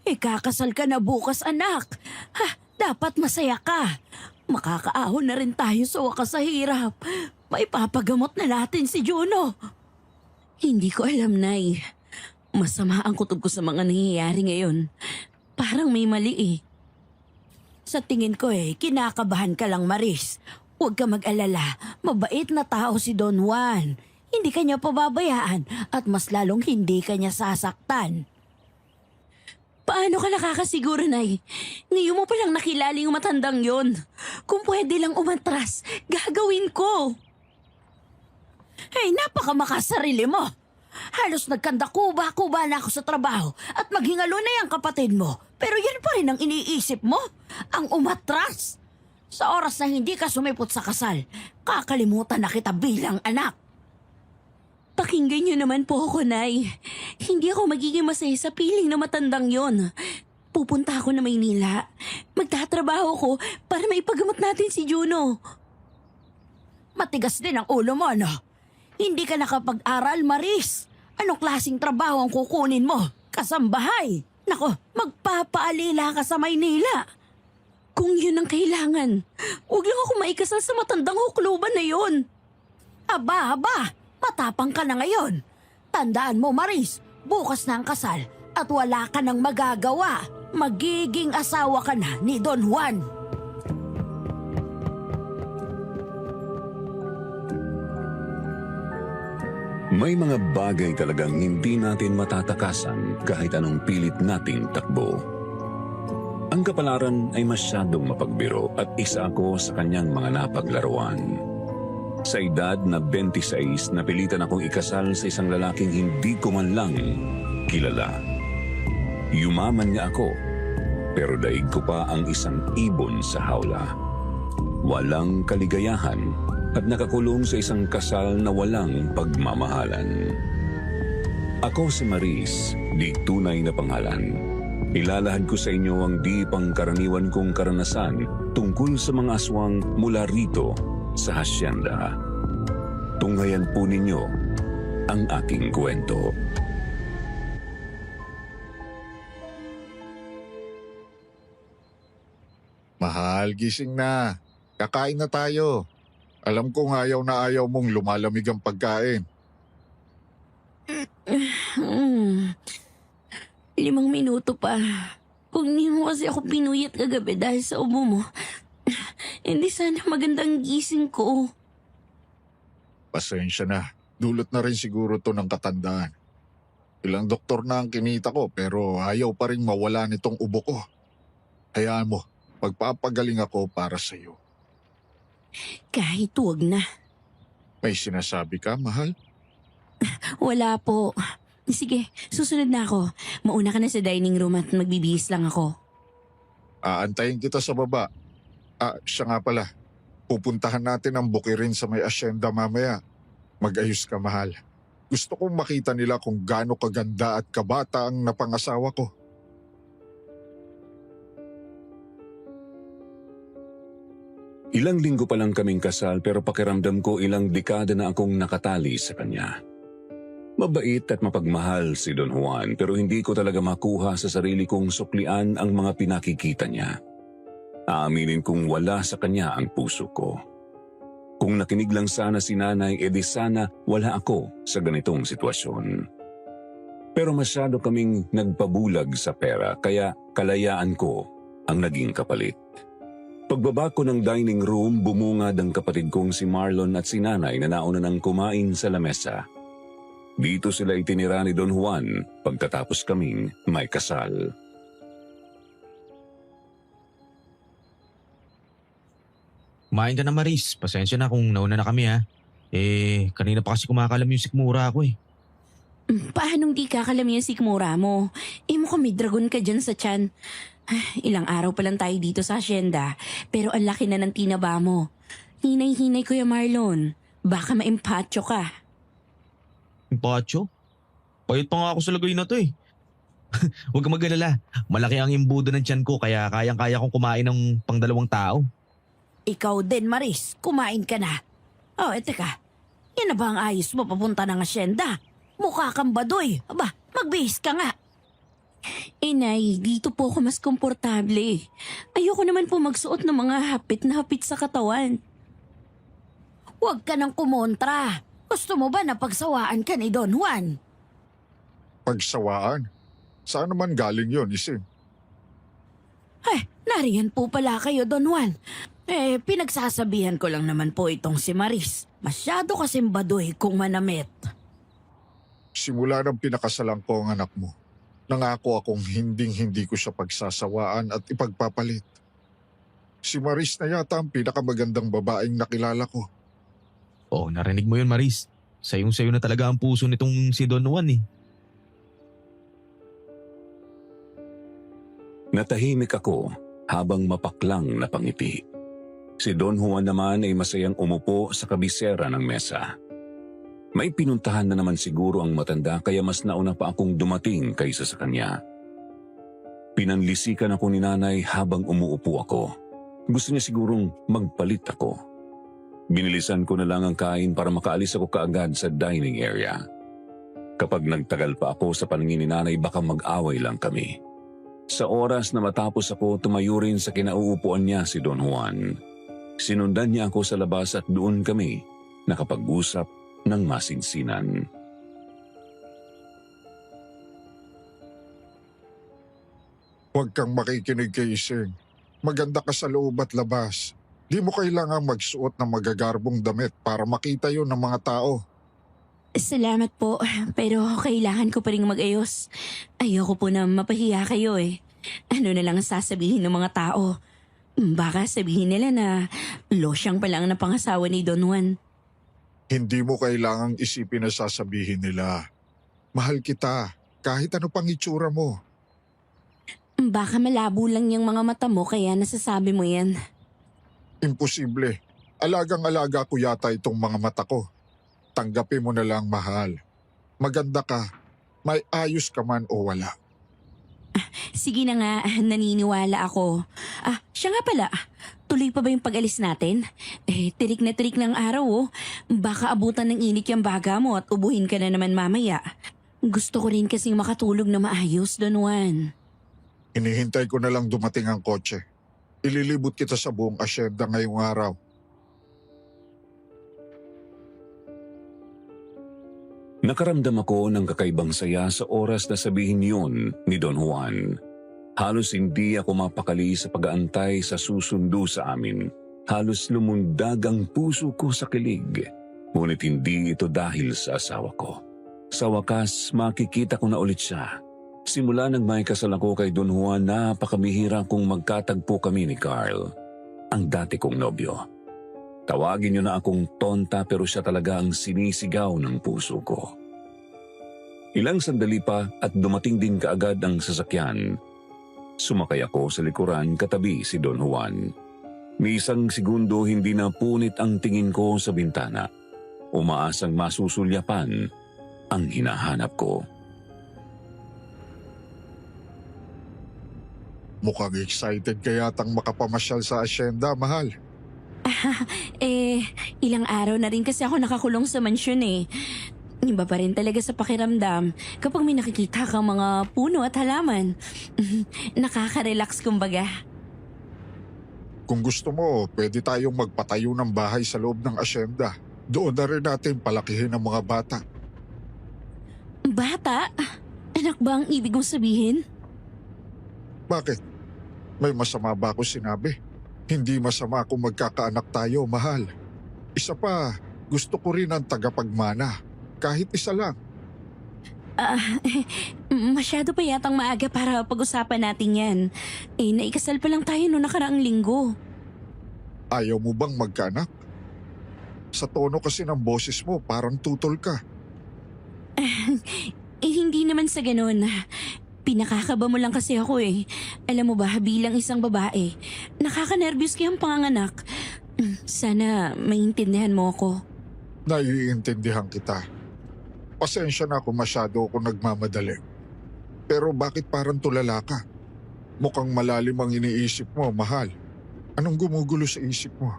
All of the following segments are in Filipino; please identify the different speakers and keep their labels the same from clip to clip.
Speaker 1: Ikakasal ka na bukas, anak. Ha, dapat masaya ka. Makakaahon na rin tayo sa wakas sa hirap. Maipapagamot na natin si Juno. Hindi ko alam, Nay. Masama ang kutob ko sa mga nangyayari ngayon. Parang may mali eh. Sa tingin ko kinakabahan ka lang, Maris. Huwag ka mag-alala. Mabait na tao si Don Juan. Hindi ka niya pababayaan at mas lalong hindi ka niya sasaktan. Paano ka nakakasiguro, Nay? Ngayon mo palang nakilala yung matandang yon. Kung pwede lang umatras, gagawin ko. Hey, napakamakasarili mo. Halos nagkanda-kuba-kuba na ako sa trabaho at maghingalo na yung kapatid mo. Pero yan pa rin ang iniisip mo, ang umatras. Sa oras na hindi ka sumipot sa kasal, kakalimutan na kita bilang anak. Pakinggan niyo naman po ako, Nay. Hindi ako magiging masaya sa piling na matandang yon. Pupunta ako na Maynila. Magtatrabaho ko para maipagamot natin si Juno. Matigas din ang ulo mo, no? Hindi ka nakapag-aral, Maris. Anong klaseng trabaho ang kukunin mo? Kasambahay. Nako, magpapaalila ka sa Maynila. Kung yun ang kailangan, huwag lang ako maikasal sa matandang hukluban na yun. Aba, matapang ka na ngayon. Tandaan mo, Maris, bukas na ang kasal at wala ka nang magagawa. Magiging asawa ka na ni Don Juan.
Speaker 2: May mga bagay talagang hindi natin matatakasan kahit anong pilit nating takbo. Ang kapalaran ay masyadong mapagbiro at isa ako sa kanyang mga napaglaruan. Sa edad na 26, napilitan akong ikasal sa isang lalaking hindi ko man lang kilala. Yumaman niya ako, pero daig ko pa ang isang ibon sa hawla. Walang kaligayahan at nakakulong sa isang kasal na walang pagmamahalan. Ako si Maris, di tunay na pangalan. Ilalahad ko sa inyo ang di pangkaraniwan kong karanasan tungkol sa mga aswang mula rito sa hasyenda. Tunghayan po ninyo ang aking kwento.
Speaker 3: Mahal, gising na. Kakain na tayo. Alam kong ayaw na ayaw mong lumalamig ang pagkain.
Speaker 1: 5 minuto pa. Kung hindi mo kasi ako pinuyat kagabi dahil sa ubo mo, hindi sana magandang gising ko.
Speaker 3: Pasensya na. Dulot na rin siguro to ng katandaan. Ilang doktor na ang kinita ko pero ayaw pa rin mawala nitong ubo ko. Hayaan mo, magpapagaling ako para sa iyo.
Speaker 1: Kahit huwag na.
Speaker 3: May sinasabi ka, mahal?
Speaker 1: Wala po. Sige, susunod na ako. Mauna ka na sa dining room at magbibihis lang ako.
Speaker 3: Aantayin kita sa baba. Siya nga pala. Pupuntahan natin ang bukirin sa may asyenda mamaya. Mag-ayos ka, mahal. Gusto kong makita nila kung gaano kaganda at kabata ang napangasawa ko.
Speaker 2: Ilang linggo pa lang kaming kasal pero pakiramdam ko ilang dekada na akong nakatali sa kanya. Mabait at mapagmahal si Don Juan pero hindi ko talaga makuha sa sarili kong suklian ang mga pinakikita niya. Aaminin kong wala sa kanya ang puso ko. Kung nakinig lang sana si nanay, edi sana wala ako sa ganitong sitwasyon. Pero masyado kaming nagpabulag sa pera kaya kalayaan ko ang naging kapalit. Pagbaba ko ng dining room, bumungad ang kapatid kong si Marlon at si nanay na nauna nang kumain sa lamesa. Dito sila itinira ni Don Juan pagkatapos kaming may kasal.
Speaker 4: Kumain ka na, Maris. Pasensya na kung nauna na kami ha. Kanina pa kasi kumakalam yung sikmura ako eh.
Speaker 1: Paanong di kakalam yung sikmura mo? Mukhang may dragon ka dyan sa tiyan. Ilang araw pa lang tayo dito sa asyenda, pero ang laki na ng tinaba mo. Hinay-hinay, Kuya Marlon. Baka maimpatyo ka.
Speaker 4: Pacho? Payot pa nga ako sa lagay na to eh. Huwag kang mag-alala. Malaki ang imbudo ng tiyan ko kaya kayang-kaya kong kumain ng pang-2 tao.
Speaker 1: Ikaw din, Maris. Kumain ka na. Teka. Yan na ba ang ayos mo papunta ng asyenda? Mukha kang baduy. Aba, magbihis ka nga. Nay, dito po ako mas komportable. Ayoko naman po magsuot ng mga hapit na hapit sa katawan. Huwag ka nang kumontra. Gusto mo ba na pagsawaan ka ni Don Juan?
Speaker 3: Pagsawaan? Saan naman galing yon, Ising?
Speaker 1: Nariyan po pala kayo, Don Juan. Pinagsasabihan ko lang naman po itong si Maris. Masyado kasing baduy kung manamit.
Speaker 3: Simula ng pinakasalang ko ang anak mo, nangako akong hinding-hindi ko siya pagsasawaan at ipagpapalit. Si Maris na yata ang pinakamagandang babaeng nakilala ko.
Speaker 4: Oo, narinig mo yun, Maris. Sayong-sayo na talaga ang puso nitong si Don Juan eh.
Speaker 2: Natahimik ako habang mapaklang napangiti. Si Don Juan naman ay masayang umupo sa kabisera ng mesa. May pinuntahan na naman siguro ang matanda kaya mas nauna pa akong dumating kaysa sa kanya. Pinanlisikan ako ni nanay habang umuupo ako. Gusto niya sigurong magpalit ako. Binilisan ko na lang ang kain para makaalis ako kaagad sa dining area. Kapag nagtagal pa ako sa paningin ni nanay baka mag-away lang kami. Sa oras na matapos ako tumayo rin sa kinauupuan niya si Don Juan. Sinundan niya ako sa labas at doon kami nakapag-usap ng masinsinan.
Speaker 3: Huwag kang makikinig kay Ising. Maganda ka sa loob at labas. Di mo kailangang magsuot ng magagarbong damit para makita yon ng mga tao.
Speaker 1: Salamat po, pero kailangan ko pa rin mag-ayos. Ayoko po na mapahiya kayo eh. Ano na lang ang sasabihin ng mga tao? Baka sabihin nila na losyang pa lang na pangasawa ni Don Juan.
Speaker 3: Hindi mo kailangang isipin na sasabihin nila. Mahal kita, kahit ano pang itsura mo.
Speaker 1: Baka malabo lang yung mga mata mo kaya nasasabi mo yan.
Speaker 3: Imposible. Alagang-alaga ko yata itong mga mata ko. Tanggapin mo na lang, mahal. Maganda ka. May ayos ka man o wala.
Speaker 1: Sige na nga, naniniwala ako. Siya nga pala. Tuloy pa ba yung pag-alis natin? Tirik na tirik ng araw oh. Baka abutan ng init yung baga mo at ubuhin ka na naman mamaya. Gusto ko rin kasing makatulog na maayos, Don Juan.
Speaker 3: Hinihintay ko na lang dumating ang kotse. Ililibot kita sa buong asyenda ngayong araw.
Speaker 2: Nakaramdam ako ng kakaibang saya sa oras na sabihin yun ni Don Juan. Halos hindi ako mapakali sa pag-aantay sa susundo sa amin. Halos lumundag ang puso ko sa kilig. Ngunit hindi ito dahil sa asawa ko. Sa wakas, makikita ko na ulit siya. Simula nang may kasal ako kay Don Juan, napakabihira kung magkatagpo kami ni Carl, ang dati kong nobyo. Tawagin niyo na akong tonta pero siya talaga ang sinisigaw ng puso ko. Ilang sandali pa at dumating din kaagad ang sasakyan. Sumakay ako sa likuran katabi si Don Juan. Ni isang segundo hindi na punit ang tingin ko sa bintana. Umaasang masusulyapan ang hinahanap ko.
Speaker 3: Mukhang excited ka yatang makapamasyal sa asyenda, mahal.
Speaker 1: Ilang araw na rin kasi ako nakakulong sa mansyon eh. Iba pa rin talaga sa pakiramdam kapag may nakikita kang mga puno at halaman. Nakaka-relax kumbaga.
Speaker 3: Kung gusto mo, pwede tayong magpatayo ng bahay sa loob ng asyenda. Doon na rin natin palakihin ang mga bata.
Speaker 1: Bata? Anak ba ang ibig mong sabihin?
Speaker 3: Bakit? May masama ba ako sinabi? Hindi masama kung magkakaanak tayo, mahal. Isa pa, gusto ko rin ang tagapagmana. Kahit isa lang.
Speaker 1: Masyado pa yatang maaga para pag-usapan natin yan. Naikasal pa lang tayo noong nakaraang linggo.
Speaker 3: Ayaw mo bang magkaanak? Sa tono kasi ng boses mo, parang tutol ka.
Speaker 1: Hindi naman sa ganun. Pinakakaba mo lang kasi ako eh. Alam mo ba, bilang isang babae, nakaka-nervyos kayang panganganak. Sana maintindihan mo ako.
Speaker 3: Naiintindihan kita. Pasensya na kung masyado ako nagmamadali. Pero bakit parang tulala ka? Mukhang malalim ang iniisip mo, mahal. Anong gumugulo sa isip mo?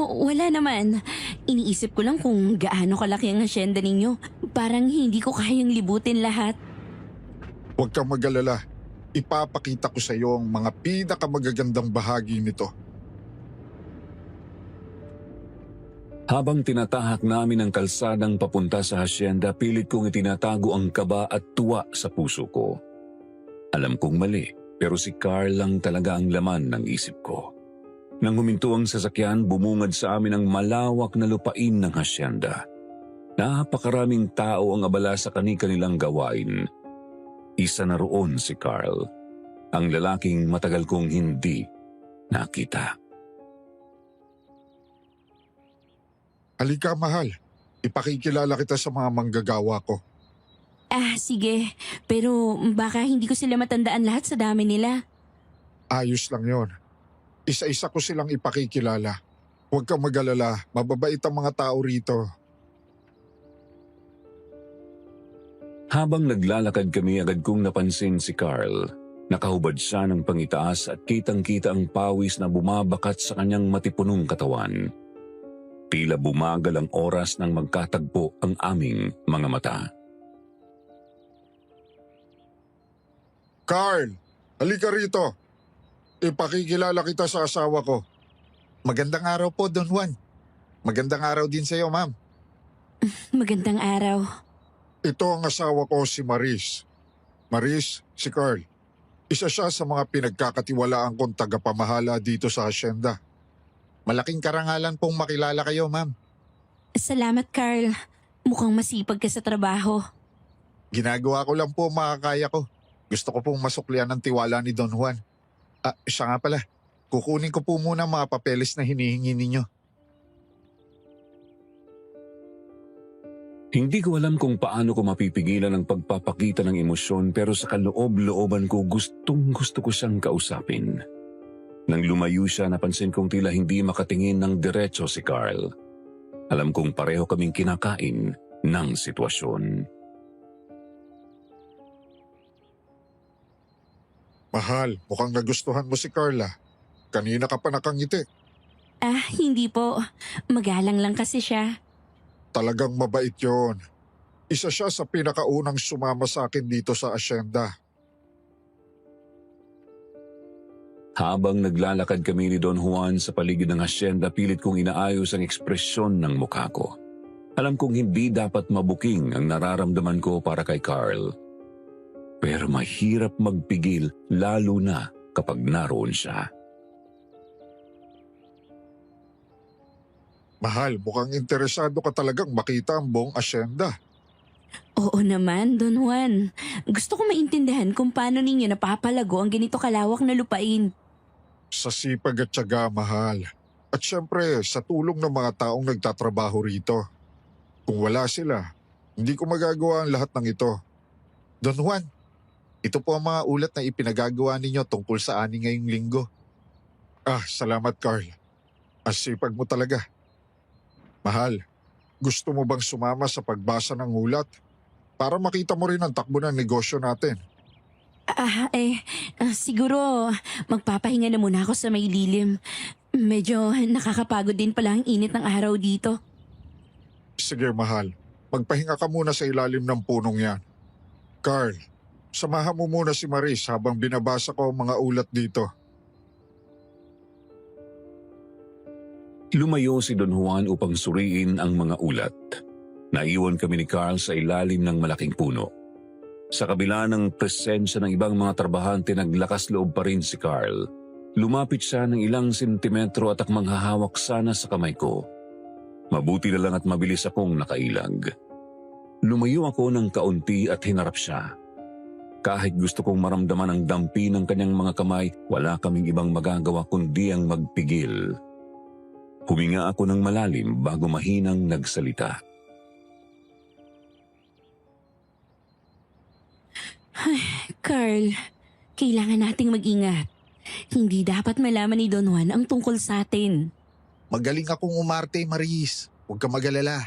Speaker 1: Wala naman. Iniisip ko lang kung gaano kalaki ang asyenda ninyo. Parang hindi ko kayang libutin lahat.
Speaker 3: Huwag kang mag-alala. Ipapakita ko sa iyo ang mga pinakamagagandang bahagi nito.
Speaker 2: Habang tinatahak namin ang kalsadang papunta sa hasyenda, pilit kong itinatago ang kaba at tuwa sa puso ko. Alam kong mali, pero si Carl lang talaga ang laman ng isip ko. Nang huminto ang sasakyan, bumungad sa amin ang malawak na lupain ng hasyenda. Napakaraming tao ang abala sa kani-kanilang gawain. Isa na roon si Carl, ang lalaking matagal kong hindi nakita.
Speaker 3: Halika, mahal. Ipakikilala kita sa mga manggagawa ko.
Speaker 1: Sige. Pero baka hindi ko sila matandaan lahat sa dami nila.
Speaker 3: Ayos lang yon. Isa-isa ko silang ipakikilala. Huwag kang mag-alala. Mababait ang mga tao rito.
Speaker 2: Habang naglalakad kami, agad kong napansin si Carl. Nakahubad siya ng pangitaas at kitang-kita ang pawis na bumabakat sa kanyang matipunong katawan. Tila bumagal ang oras nang magkatagpo ang aming mga mata.
Speaker 3: Carl, halika rito. Ipakikilala kita sa asawa ko. Magandang araw po, Don Juan. Magandang araw din sa iyo, ma'am.
Speaker 1: Magandang araw.
Speaker 3: Ito ang asawa ko, si Maris. Maris, si Carl. Isa siya sa mga pinagkakatiwalaan kong tagapamahala dito sa hasyenda. Malaking karangalan pong makilala kayo, ma'am.
Speaker 1: Salamat, Carl. Mukhang masipag ka sa trabaho.
Speaker 3: Ginagawa ko lang po makakaya ko. Gusto ko pong masuklian ng tiwala ni Don Juan. Siya nga pala. Kukunin ko po muna mga papeles na hinihingi ninyo.
Speaker 2: Hindi ko alam kung paano ko mapipigilan ang pagpapakita ng emosyon, pero sa kaloob-looban ko gustong-gusto ko siyang kausapin. Nang lumayo siya, napansin kong tila hindi makatingin ng diretso si Carl. Alam kong pareho kaming kinakain ng sitwasyon.
Speaker 3: Mahal, mukhang nagustuhan mo si Carla. Kanina ka pa nakangiti.
Speaker 1: Hindi po. Magalang lang kasi siya.
Speaker 3: Talagang mabait yon. Isa siya sa pinakaunang sumama sa akin dito sa asyenda.
Speaker 2: Habang naglalakad kami ni Don Juan sa paligid ng hasyenda, pilit kong inaayos ang ekspresyon ng mukha ko. Alam kong hindi dapat mabuking ang nararamdaman ko para kay Carl. Pero mahirap magpigil, lalo na kapag naroon siya.
Speaker 3: Mahal, mukhang interesado ka talagang makita ang buong asyenda.
Speaker 1: Oo naman, Don Juan. Gusto ko maintindihan kung paano ninyo napapalago ang ganito kalawak na lupain.
Speaker 3: Sa sipag at tiyaga, mahal. At syempre, sa tulong ng mga taong nagtatrabaho rito. Kung wala sila, hindi ko magagawa ang lahat ng ito. Don Juan, ito po ang mga ulat na ipinagagawa ninyo tungkol sa ani ngayong linggo. Salamat, Carl. Ang sipag mo talaga. Mahal, gusto mo bang sumama sa pagbasa ng ulat para makita mo rin ang takbo ng negosyo natin?
Speaker 1: Siguro magpapahinga na muna ako sa may lilim. Medyo nakakapagod din pala ang init ng araw dito.
Speaker 3: Sige, mahal. Magpahinga ka muna sa ilalim ng punong yan. Carl, samahan mo muna si Maris habang binabasa ko ang mga ulat dito.
Speaker 2: Lumayo si Don Juan upang suriin ang mga ulat. Naiwan kami ni Carl sa ilalim ng malaking puno. Sa kabila ng presensya ng ibang mga trabahante, naglakas loob pa rin si Carl. Lumapit siya ng ilang sentimetro at akmang hahawak sana sa kamay ko. Mabuti na lang at mabilis akong nakailag. Lumayo ako ng kaunti at hinarap siya. Kahit gusto kong maramdaman ang dampi ng kanyang mga kamay, wala kaming ibang magagawa kundi ang magpigil. Huminga ako ng malalim bago mahinang nagsalita.
Speaker 1: Carl, kailangan nating mag-ingat. Hindi dapat malaman ni Don Juan ang tungkol sa atin.
Speaker 3: Magaling akong umarte, Maris. Huwag ka mag-alala.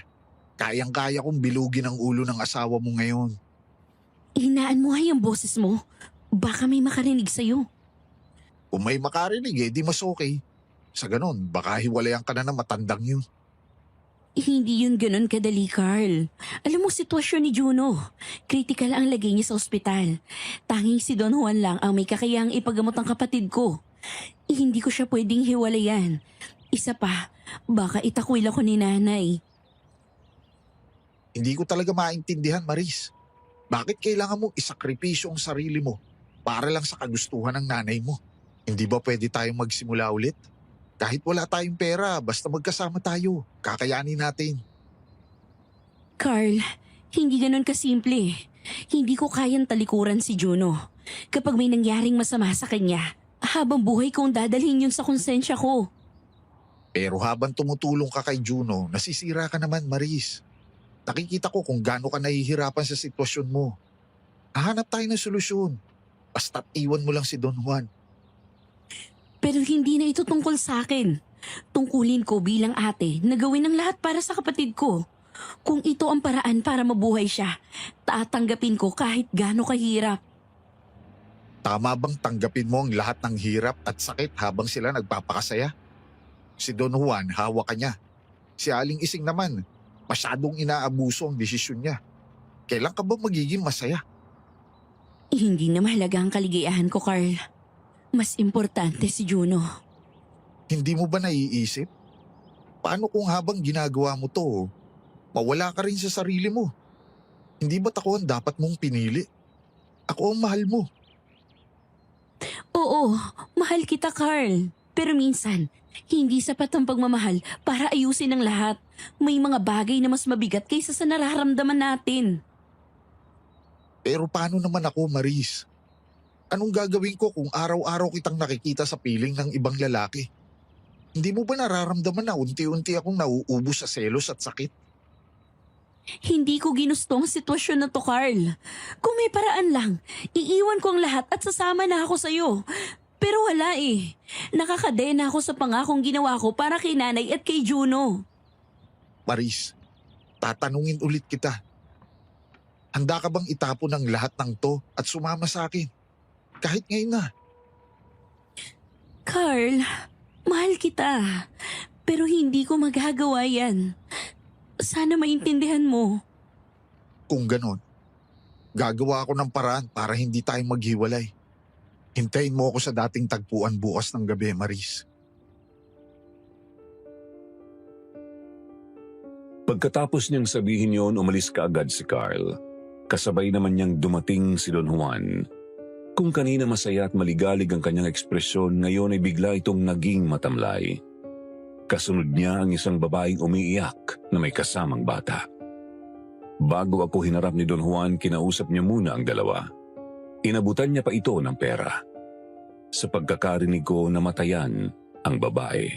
Speaker 3: Kayang-kaya kong bilugin ang ulo ng asawa mo ngayon.
Speaker 1: Hinaan mo ay ang boses mo. Baka may makarinig sa'yo.
Speaker 3: Kung may makarinig di mas okay. Sa ganun, baka hiwalayan ka na ng matandang yun.
Speaker 1: Hindi yun ganun kadali, Carl. Alam mo sitwasyon ni Juno. Critical ang lagay niya sa ospital. Tanging si Don Juan lang ang may kakayahang ipagamot ang kapatid ko. Hindi ko siya pwedeng hiwalayan. Isa pa, baka itakwil ako ni nanay.
Speaker 3: Hindi ko talaga maintindihan, Maris. Bakit kailangan mo isakripisyo ang sarili mo para lang sa kagustuhan ng nanay mo? Hindi ba pwede tayong magsimula ulit? Kahit wala tayong pera, basta magkasama tayo. Kakayanin natin.
Speaker 1: Carl, hindi ganun kasimple. Hindi ko kayang talikuran si Juno. Kapag may nangyaring masama sa kanya, habang buhay kong dadalhin yun sa konsensya ko.
Speaker 3: Pero habang tumutulong ka kay Juno, nasisira ka naman, Maris. Nakikita ko kung gaano ka nahihirapan sa sitwasyon mo. Hahanap tayo ng solusyon. Basta't iwan mo lang si Don Juan.
Speaker 1: Pero hindi na ito tungkol sa akin. Tungkulin ko bilang ate na gawin ang lahat para sa kapatid ko. Kung ito ang paraan para mabuhay siya, tatanggapin ko kahit gaano kahirap.
Speaker 3: Tama bang tanggapin mo ang lahat ng hirap at sakit habang sila nagpapakasaya? Si Don Juan, hawak ka niya. Si Aling Ising naman, masyadong inaabuso ang desisyon niya. Kailan ka ba magiging masaya?
Speaker 1: Hindi na mahalaga ang kaligayahan ko, Carl. Mas importante si Juno.
Speaker 3: Hindi mo ba naiisip? Paano kung habang ginagawa mo to, mawala ka rin sa sarili mo? Hindi ba't ako ang dapat mong pinili? Ako ang mahal mo.
Speaker 1: Oo, mahal kita, Carl. Pero minsan, hindi sapat ang pagmamahal para ayusin ang lahat. May mga bagay na mas mabigat kaysa sa nararamdaman natin.
Speaker 3: Pero paano naman ako, Maris? Anong gagawin ko kung araw-araw kitang nakikita sa piling ng ibang lalaki? Hindi mo ba nararamdaman na unti-unti akong nauubos sa selos at sakit?
Speaker 1: Hindi ko ginusto ang sitwasyon na to, Carl. Kung may paraan lang, iiwan ko ang lahat at sasama na ako sa'yo. Pero wala eh. Nakakadena ako sa pangakong ginawa ko para kay nanay at kay Juno.
Speaker 3: Maris, tatanungin ulit kita. Handa ka bang itapon ang lahat ng to at sumama sa akin? Kahit ngayon na.
Speaker 1: Carl, mahal kita. Pero hindi ko magagawa yan. Sana maintindihan mo.
Speaker 3: Kung ganon, gagawa ako ng paraan para hindi tayo maghiwalay. Hintayin mo ako sa dating tagpuan bukas ng gabi, Maris.
Speaker 2: Pagkatapos niyang sabihin yon, umalis kaagad si Carl. Kasabay naman niyang dumating si Don Juan. Kung kanina masaya at maligalig ang kanyang ekspresyon, ngayon ay bigla itong naging matamlay. Kasunod niya ang isang babaeng umiiyak na may kasamang bata. Bago ako hinarap ni Don Juan, kinausap niya muna ang dalawa. Inabutan niya pa ito ng pera. Sa pagkakarinig ko, namatayan ang babae.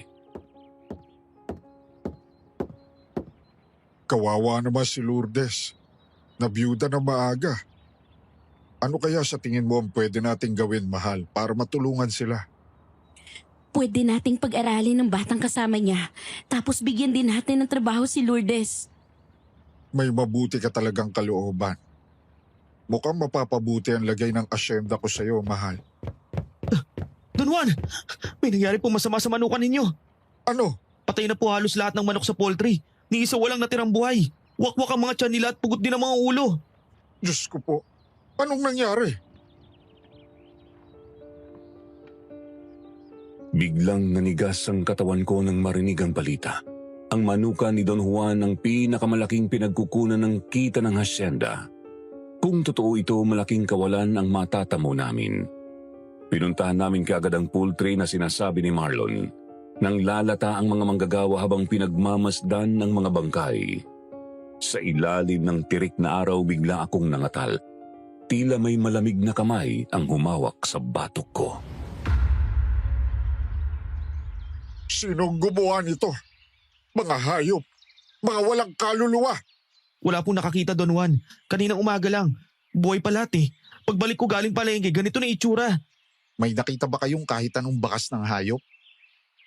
Speaker 3: Kawawa naman si Lourdes. Nabiyuda na maaga. Ano kaya sa tingin mo ang pwede nating gawin, mahal, para matulungan sila?
Speaker 1: Pwede nating pag-aralin ng batang kasama niya. Tapos bigyan din natin ng trabaho si Lourdes.
Speaker 3: May mabuti ka talagang kalooban. Mukhang mapapabuti ang lagay ng asyenda ko sa'yo, mahal.
Speaker 4: Don Juan, may nangyari po masama sa manukan ninyo.
Speaker 3: Ano?
Speaker 4: Patay na po halos lahat ng manok sa poultry. Ni isa walang natirang buhay. Wakwak ang mga tiyan nila at pugot din ang mga ulo.
Speaker 3: Diyos ko po. Anong nangyari?
Speaker 2: Biglang nanigas ang katawan ko nang marinig ang balita. Ang manuka ni Don Juan ang pinakamalaking pinagkukunan ng kita ng hasyenda. Kung totoo ito, malaking kawalan ang matatamo namin. Pinuntahan namin kaagad ang poultry na sinasabi ni Marlon. Nang lalata ang mga manggagawa habang pinagmamasdan ng mga bangkay. Sa ilalim ng tirik na araw, bigla akong nangatal. Tila may malamig na kamay ang humawak sa batok ko.
Speaker 3: Sinong gumawa nito? Mga hayop. Mga walang kaluluwa.
Speaker 4: Wala pong nakakita, Don Juan. Kaninang umaga lang. Buhay pa lahat eh. Pagbalik ko galing palengke, ganito na itsura.
Speaker 3: May nakita ba kayong kahit anong bakas ng hayop?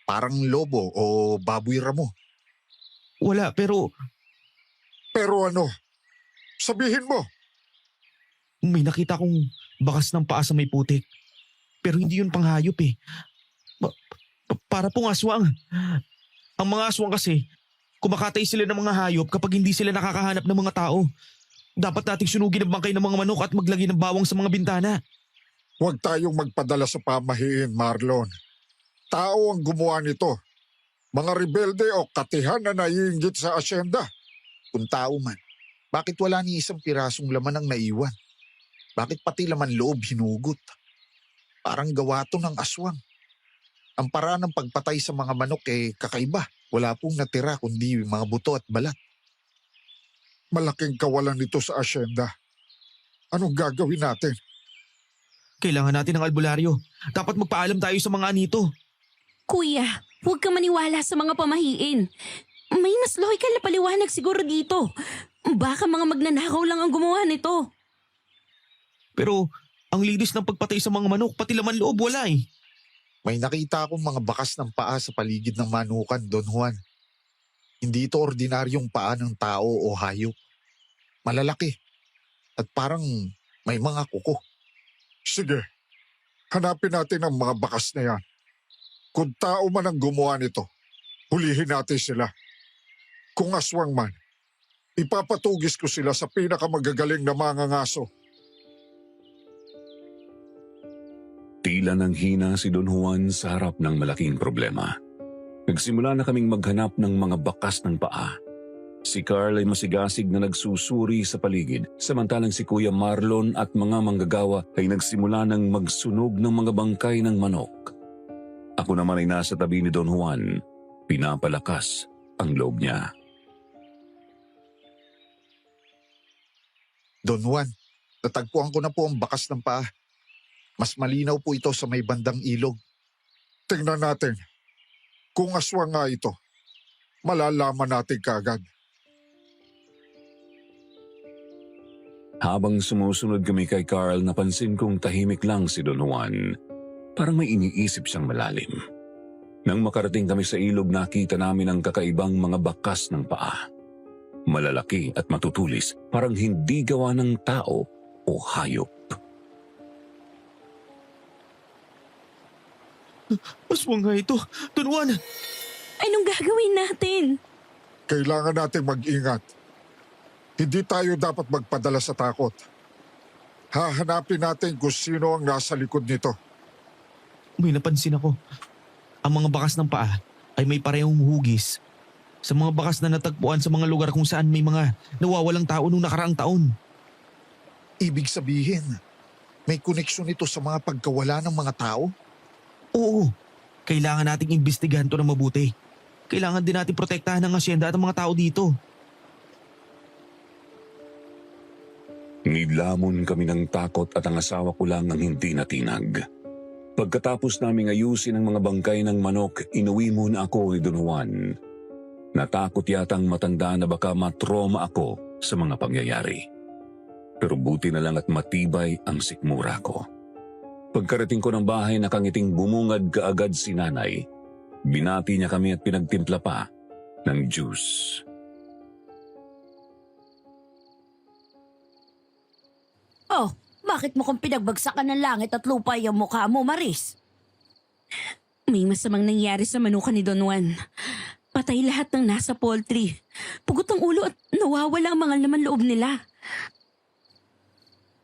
Speaker 3: Parang lobo o baboy ramo.
Speaker 4: Wala, pero
Speaker 3: Pero ano? Sabihin mo.
Speaker 4: may nakita kong bakas ng paa sa may putik. Pero hindi yun panghayop eh. Para pong aswang. Ang mga aswang kasi, Kumakatay sila ng mga hayop kapag hindi sila nakakahanap ng mga tao. Dapat nating sunugin ang bangkay ng mga manok at maglagay ng bawang sa mga bintana.
Speaker 3: Huwag tayong magpadala sa pamahiin, Marlon. Tao ang gumawa nito. Mga rebelde o katihan na naiinggit sa asyenda.
Speaker 5: Kung tao man, bakit wala ni isang pirasong laman ang naiwan? Bakit pati laman loob hinugot? Parang gawa to ng aswang. Ang paraan ng pagpatay sa mga manok kakaiba. Wala pong natira kundi mga buto at balat.
Speaker 3: Malaking kawalan nito sa asyenda. Anong gagawin natin?
Speaker 4: Kailangan natin ng albularyo. Dapat magpaalam tayo sa mga anito.
Speaker 1: Kuya, huwag kang maniwala sa mga pamahiin. May mas logical na paliwanag siguro dito. Baka mga magnanakaw lang ang gumawa nito.
Speaker 4: Pero ang linis ng pagpatay sa mga manok, pati laman loob wala eh.
Speaker 5: May nakita akong mga bakas ng paa sa paligid ng manukan, Don Juan. Hindi ito ordinaryong paa ng tao o hayop. Malalaki. At parang may mga kuko.
Speaker 3: Sige, hanapin natin ang mga bakas na yan. Kung tao man ang gumawa nito, hulihin natin sila. Kung aswang man, ipapatugis ko sila sa pinakamagagaling na mga ngaso.
Speaker 2: Tila nang hina si Don Juan sa harap ng malaking problema. Nagsimula na kaming maghanap ng mga bakas ng paa. Si Carl ay masigasig na nagsusuri sa paligid, samantalang si Kuya Marlon at mga manggagawa ay nagsimula ng magsunog ng mga bangkay ng manok. Ako naman ay nasa tabi ni Don Juan, pinapalakas ang loob niya.
Speaker 5: Don Juan, natagpuan ko na po ang bakas ng paa. Mas malinaw po ito sa may bandang ilog.
Speaker 3: Tingnan natin. Kung aswang nga ito, malalaman natin kaagad.
Speaker 2: Habang sumusunod kami kay Carl, napansin kong tahimik lang si Don Juan. Parang may iniisip siyang malalim. Nang makarating kami sa ilog, nakita namin ang kakaibang mga bakas ng paa. Malalaki at matutulis, parang hindi gawa ng tao o hayop.
Speaker 4: Aswang nga ito. Don Juan!
Speaker 1: Anong gagawin natin?
Speaker 3: Kailangan natin mag-ingat. Hindi tayo dapat magpadala sa takot. Hahanapin natin kung sino ang nasa likod nito.
Speaker 4: May napansin ako. Ang mga bakas ng paa ay may parehong hugis sa mga bakas na natagpuan sa mga lugar kung saan may mga nawawalang tao noong nakaraang taon.
Speaker 5: Ibig sabihin, may koneksyon ito sa mga pagkawala ng mga tao?
Speaker 4: Oo, kailangan nating imbestigahan to ng mabuti. Kailangan din natin protektahan ang asyenda at ang mga tao dito.
Speaker 2: Nilamon kami ng takot at ang asawa ko lang ang hindi natinag. Pagkatapos naming ayusin ang mga bangkay ng manok, inuwi muna ako ni Don Juan. Natakot yatang matanda na baka matroma ako sa mga pangyayari. Pero buti na lang at matibay ang sikmura ko. Pagkarating ko ng bahay, nakangiting bumungad kaagad si nanay. Binati niya kami at pinagtimpla pa ng juice.
Speaker 1: Oh, bakit mo kung pinagbagsakan ng langit at lupa yung mukha mo, Maris? May masamang nangyari sa manukan ni Don Juan. Patay lahat ng nasa poultry. Pugot ang ulo at nawawala ang mga laman loob nila.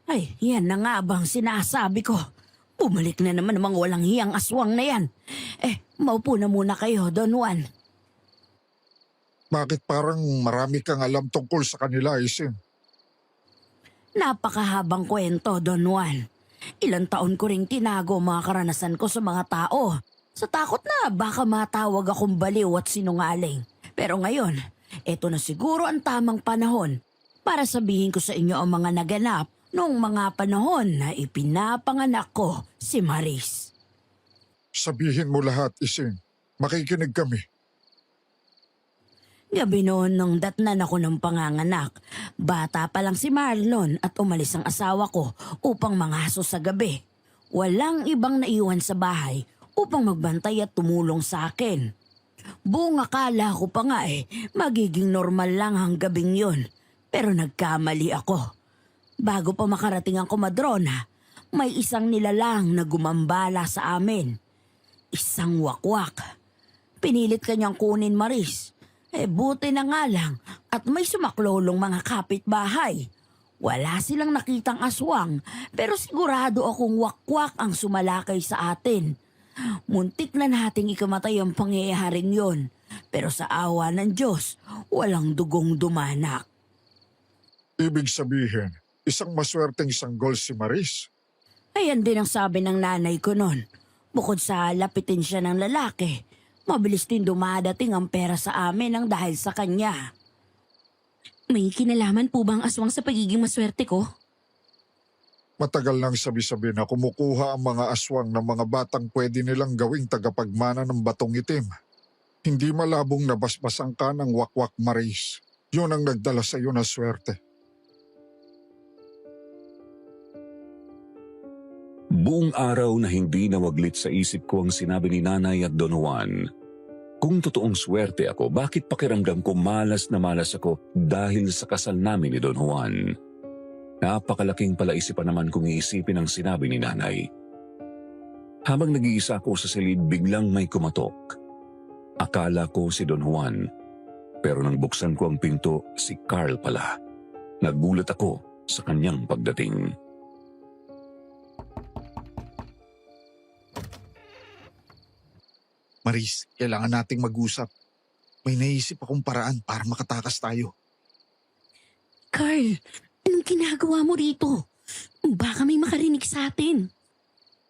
Speaker 1: Ay, yan na nga bang sinasabi ko. Bumalik na naman ang mga walang hiyang aswang na yan. Maupo na muna kayo, Don Juan.
Speaker 3: Bakit parang marami kang alam tungkol sa kanila, Isin?
Speaker 1: Napakahabang kwento, Don Juan. Ilang taon ko ring tinago mga karanasan ko sa mga tao. Sa takot na baka matawag akong baliw at sinungaling. Pero ngayon, eto na siguro ang tamang panahon para sabihin ko sa inyo ang mga naganap noong mga panahon na ipinapanganak ko si Maris.
Speaker 3: Sabihin mo lahat, Isin. Makikinig kami.
Speaker 1: Gabi noon nung datnan ako ng panganganak, bata pa lang si Marlon at umalis ang asawa ko upang mangaso sa gabi. Walang ibang naiwan sa bahay upang magbantay at tumulong sa akin. Buong akala ko pa nga magiging normal lang ang gabing yun. Pero nagkamali ako. Bago pa makarating ang komadrona, may isang nilalang na gumambala sa amin. Isang wakwak. Pinilit kanyang kunin Maris. Buti na nga lang at may sumaklolong mga kapitbahay. Wala silang nakitang aswang pero sigurado akong wakwak ang sumalakay sa atin. Muntik na nating ikamatay ang pangyayaring yon. Pero sa awa ng Diyos, walang dugong dumanak.
Speaker 3: Ibig sabihin, isang maswerteng sanggol si Maris.
Speaker 1: Ayan din ang sabi ng nanay ko nun. Bukod sa lapitin siya ng lalaki, mabilis din dumadating ang pera sa amin ang dahil sa kanya.
Speaker 6: May kinalaman po bang aswang sa pagiging maswerte ko?
Speaker 3: Matagal nang sabi-sabi na kumukuha ang mga aswang ng mga batang pwede nilang gawing tagapagmana ng batong itim. Hindi malabong nabasbasan ka ng wakwak Maris. Yun ang nagdala sa iyo na swerte.
Speaker 2: Buong araw na hindi nawaglit sa isip ko ang sinabi ni Nanay at Don Juan. Kung totoong swerte ako, bakit pakiramdam ko malas na malas ako dahil sa kasal namin ni Don Juan? Napakalaking palaisipan naman kung iisipin ang sinabi ni Nanay. Habang nag-iisa ako sa silid, biglang may kumatok. Akala ko si Don Juan, pero nang buksan ko ang pinto, si Carl pala. Nagulat ako sa kanyang pagdating.
Speaker 5: Maris, kailangan nating mag-usap. May naisip akong paraan para makatakas tayo.
Speaker 6: Carl, anong ginagawa mo rito? Baka may makarinig sa atin.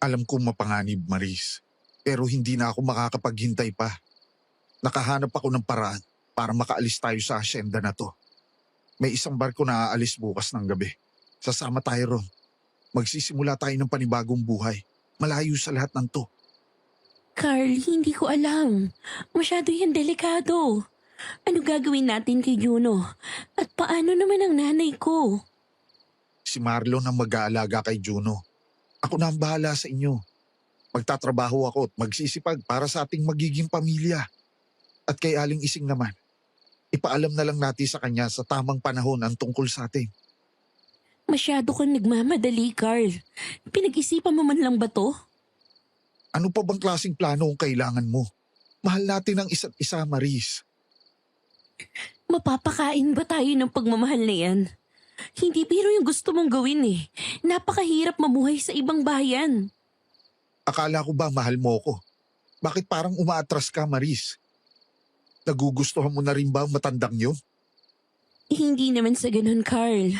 Speaker 5: Alam kong mapanganib, Maris. Pero hindi na ako makakapaghintay pa. Nakahanap ako ng paraan para makaalis tayo sa asyenda na to. May isang barko na aalis bukas ng gabi. Sasama tayo ron. Magsisimula tayo ng panibagong buhay. Malayo sa lahat ng to.
Speaker 6: Carl, hindi ko alam. Masyado yan delikado. Ano gagawin natin kay Juno? At paano naman ang nanay ko?
Speaker 5: Si Marlon ang mag-aalaga kay Juno. Ako na ang bahala sa inyo. Magtatrabaho ako at magsisipag para sa ating magiging pamilya. At kay Aling Ising naman, ipaalam na lang natin sa kanya sa tamang panahon ang tungkol sa atin.
Speaker 6: Masyado kang nagmamadali, Carl. Pinag-isipan mo man lang ba to?
Speaker 5: Ano pa bang klaseng plano ang kailangan mo? Mahal natin ang isa't isa, Maris.
Speaker 6: Mapapakain ba tayo ng pagmamahal na yan? Hindi biro yung gusto mong gawin eh. Napakahirap mamuhay sa ibang bayan.
Speaker 5: Akala ko ba mahal mo ko? Bakit parang umaatras ka, Maris? Nagugustuhan mo na rin ba ang matandang yun?
Speaker 6: Hindi naman sa ganun, Carl.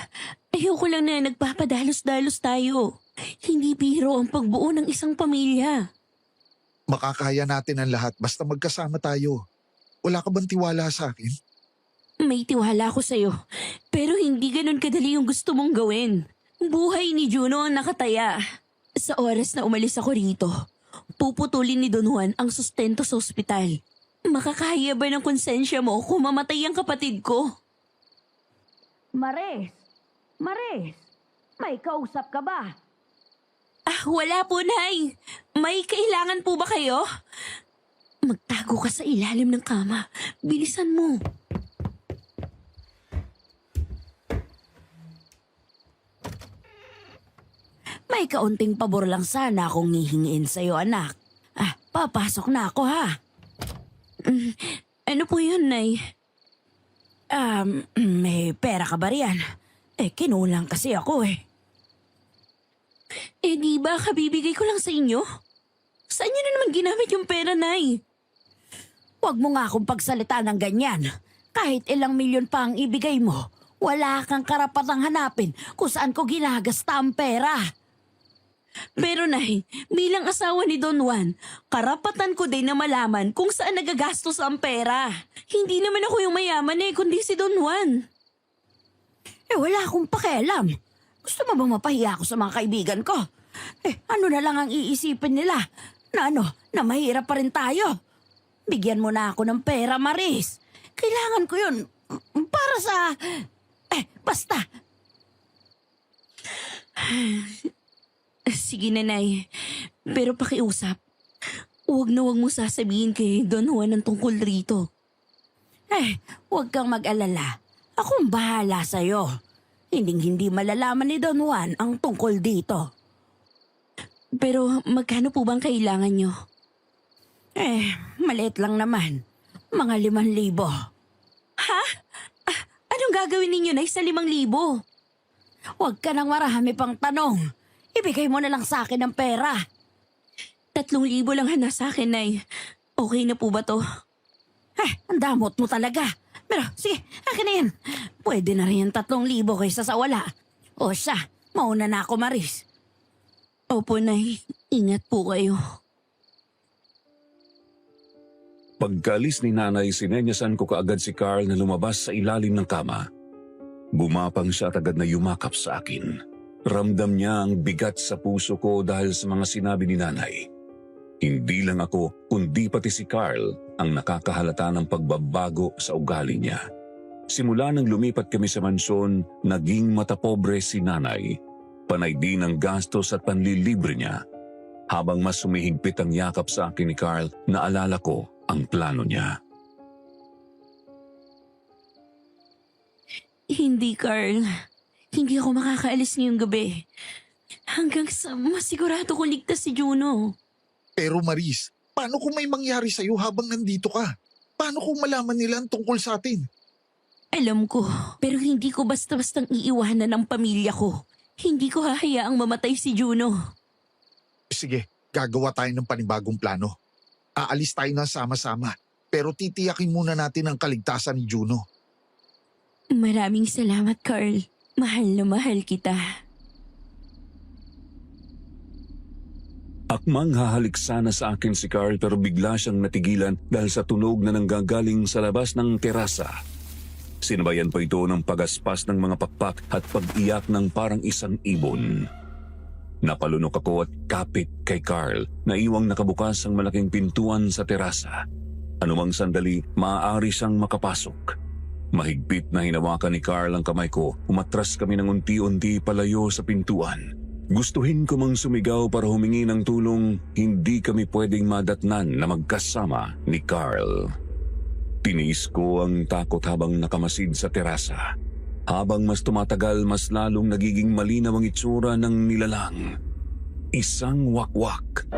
Speaker 6: Ayoko lang na nagpapadalos-dalos tayo. Hindi biro ang pagbuo ng isang pamilya.
Speaker 5: Makakaya natin ang lahat basta magkasama tayo. Wala ka bang tiwala sa akin?
Speaker 6: May tiwala ko sa'yo. Pero hindi ganun kadali yung gusto mong gawin. Buhay ni Juno ang nakataya. Sa oras na umalis ako rito, puputulin ni Don Juan ang sustento sa ospital. Makakaya ba ng konsensya mo kung mamatay ang kapatid ko?
Speaker 1: Maris! Maris! May kausap ka ba?
Speaker 6: Wala po, Nay. May kailangan po ba kayo? Magtago ka sa ilalim ng kama. Bilisan mo.
Speaker 1: May kaunting pabor lang sana akong hihingiin sa'yo, anak. Papasok na ako, ha?
Speaker 6: Ano po yun, Nay?
Speaker 1: May pera ka ba riyan? Kinulang kasi ako
Speaker 6: Di ba kabibigay ko lang sa inyo? Saan niyo na naman ginamit yung pera, Nay?
Speaker 1: Huwag mo nga akong pagsalita ng ganyan. Kahit ilang milyon pa ang ibigay mo, wala kang karapatang hanapin kung saan ko ginagasta ang pera.
Speaker 6: Pero Nay, bilang asawa ni Don Juan, karapatan ko din na malaman kung saan nagagastos ang pera. Hindi naman ako yung mayaman kundi si Don Juan.
Speaker 1: Wala akong pakialam. Gusto mo bang mapahiya ako sa mga kaibigan ko? Ano na lang ang iisipin nila? Na mahirap pa rin tayo. Bigyan mo na ako ng pera, Maris. Kailangan ko yun para sa... basta.
Speaker 6: Sige, Nanay. Pero pakiusap. Huwag na huwag mo sasabihin kay Don Juan ang tungkol rito.
Speaker 1: Huwag kang mag-alala. Ako ang bahala sa'yo. Hindi malalaman ni Don Juan ang tungkol dito.
Speaker 6: Pero magkano po bang kailangan nyo?
Speaker 1: Maliit lang naman. Mga 5,000.
Speaker 6: gagawin ninyo, Nay, sa 5,000?
Speaker 1: Huwag ka nang marami pang tanong. Ibigay mo na lang sa akin ang pera.
Speaker 6: 3,000 lang hana sa akin, Nay. Okay na po ba to?
Speaker 1: Ang damot mo talaga. Pero sige, akin na yan. Pwede na rin yung 3,000 kaysa sa wala. O siya, mauna na ako, Maris.
Speaker 6: Opo, Nay. Ingat po kayo.
Speaker 2: Pagkaalis ni nanay, sinenyasan ko kaagad si Carl na lumabas sa ilalim ng kama. Bumapang siya at agad na yumakap sa akin. Ramdam niya ang bigat sa puso ko dahil sa mga sinabi ni nanay. Hindi lang ako, kundi pati si Carl ang nakakahalata ng pagbabago sa ugali niya. Simula nang lumipat kami sa mansyon, naging matapobre si nanay. Panay din ang gastos at panlilibre niya. Habang mas sumihigpit ang yakap sa akin ni Carl, naalala ko ang plano niya.
Speaker 6: Hindi, Carl. Hindi ako makakaalis ngayong gabi. Hanggang sa masigurado ko ligtas si Juno.
Speaker 5: Pero Maris, paano kung may mangyari sa'yo habang nandito ka? Paano kung malaman nila ang tungkol sa atin?
Speaker 6: Alam ko, pero hindi ko basta-bastang iiwanan ang pamilya ko. Hindi ko hahayaang mamatay si Juno.
Speaker 5: Sige, gagawa tayo ng panibagong plano. Aalis tayo na sama-sama, pero titiyakin muna natin ang kaligtasan ni Juno.
Speaker 6: Maraming salamat, Carl. Mahal na mahal kita.
Speaker 2: Akmang hahalik sana sa akin si Carl pero bigla siyang natigilan dahil sa tunog na nanggagaling sa labas ng terasa. Sinabayan pa ito ng pagaspas ng mga pakpak at pag-iyak ng parang isang ibon. Napalunok ako at kapit kay Carl na iwang nakabukas ang malaking pintuan sa terasa. Anumang sandali, maaari siyang makapasok. Mahigpit na hinawakan ni Carl ang kamay ko, umatras kami ng unti-unti palayo sa pintuan. Gustuhin ko mang sumigaw para humingi ng tulong, hindi kami pwedeng madatnan na magkasama ni Carl. Tiniis ko ang takot habang nakamasid sa terasa. Habang mas tumatagal, mas lalong nagiging malinaw ang itsura ng nilalang. Isang wakwak.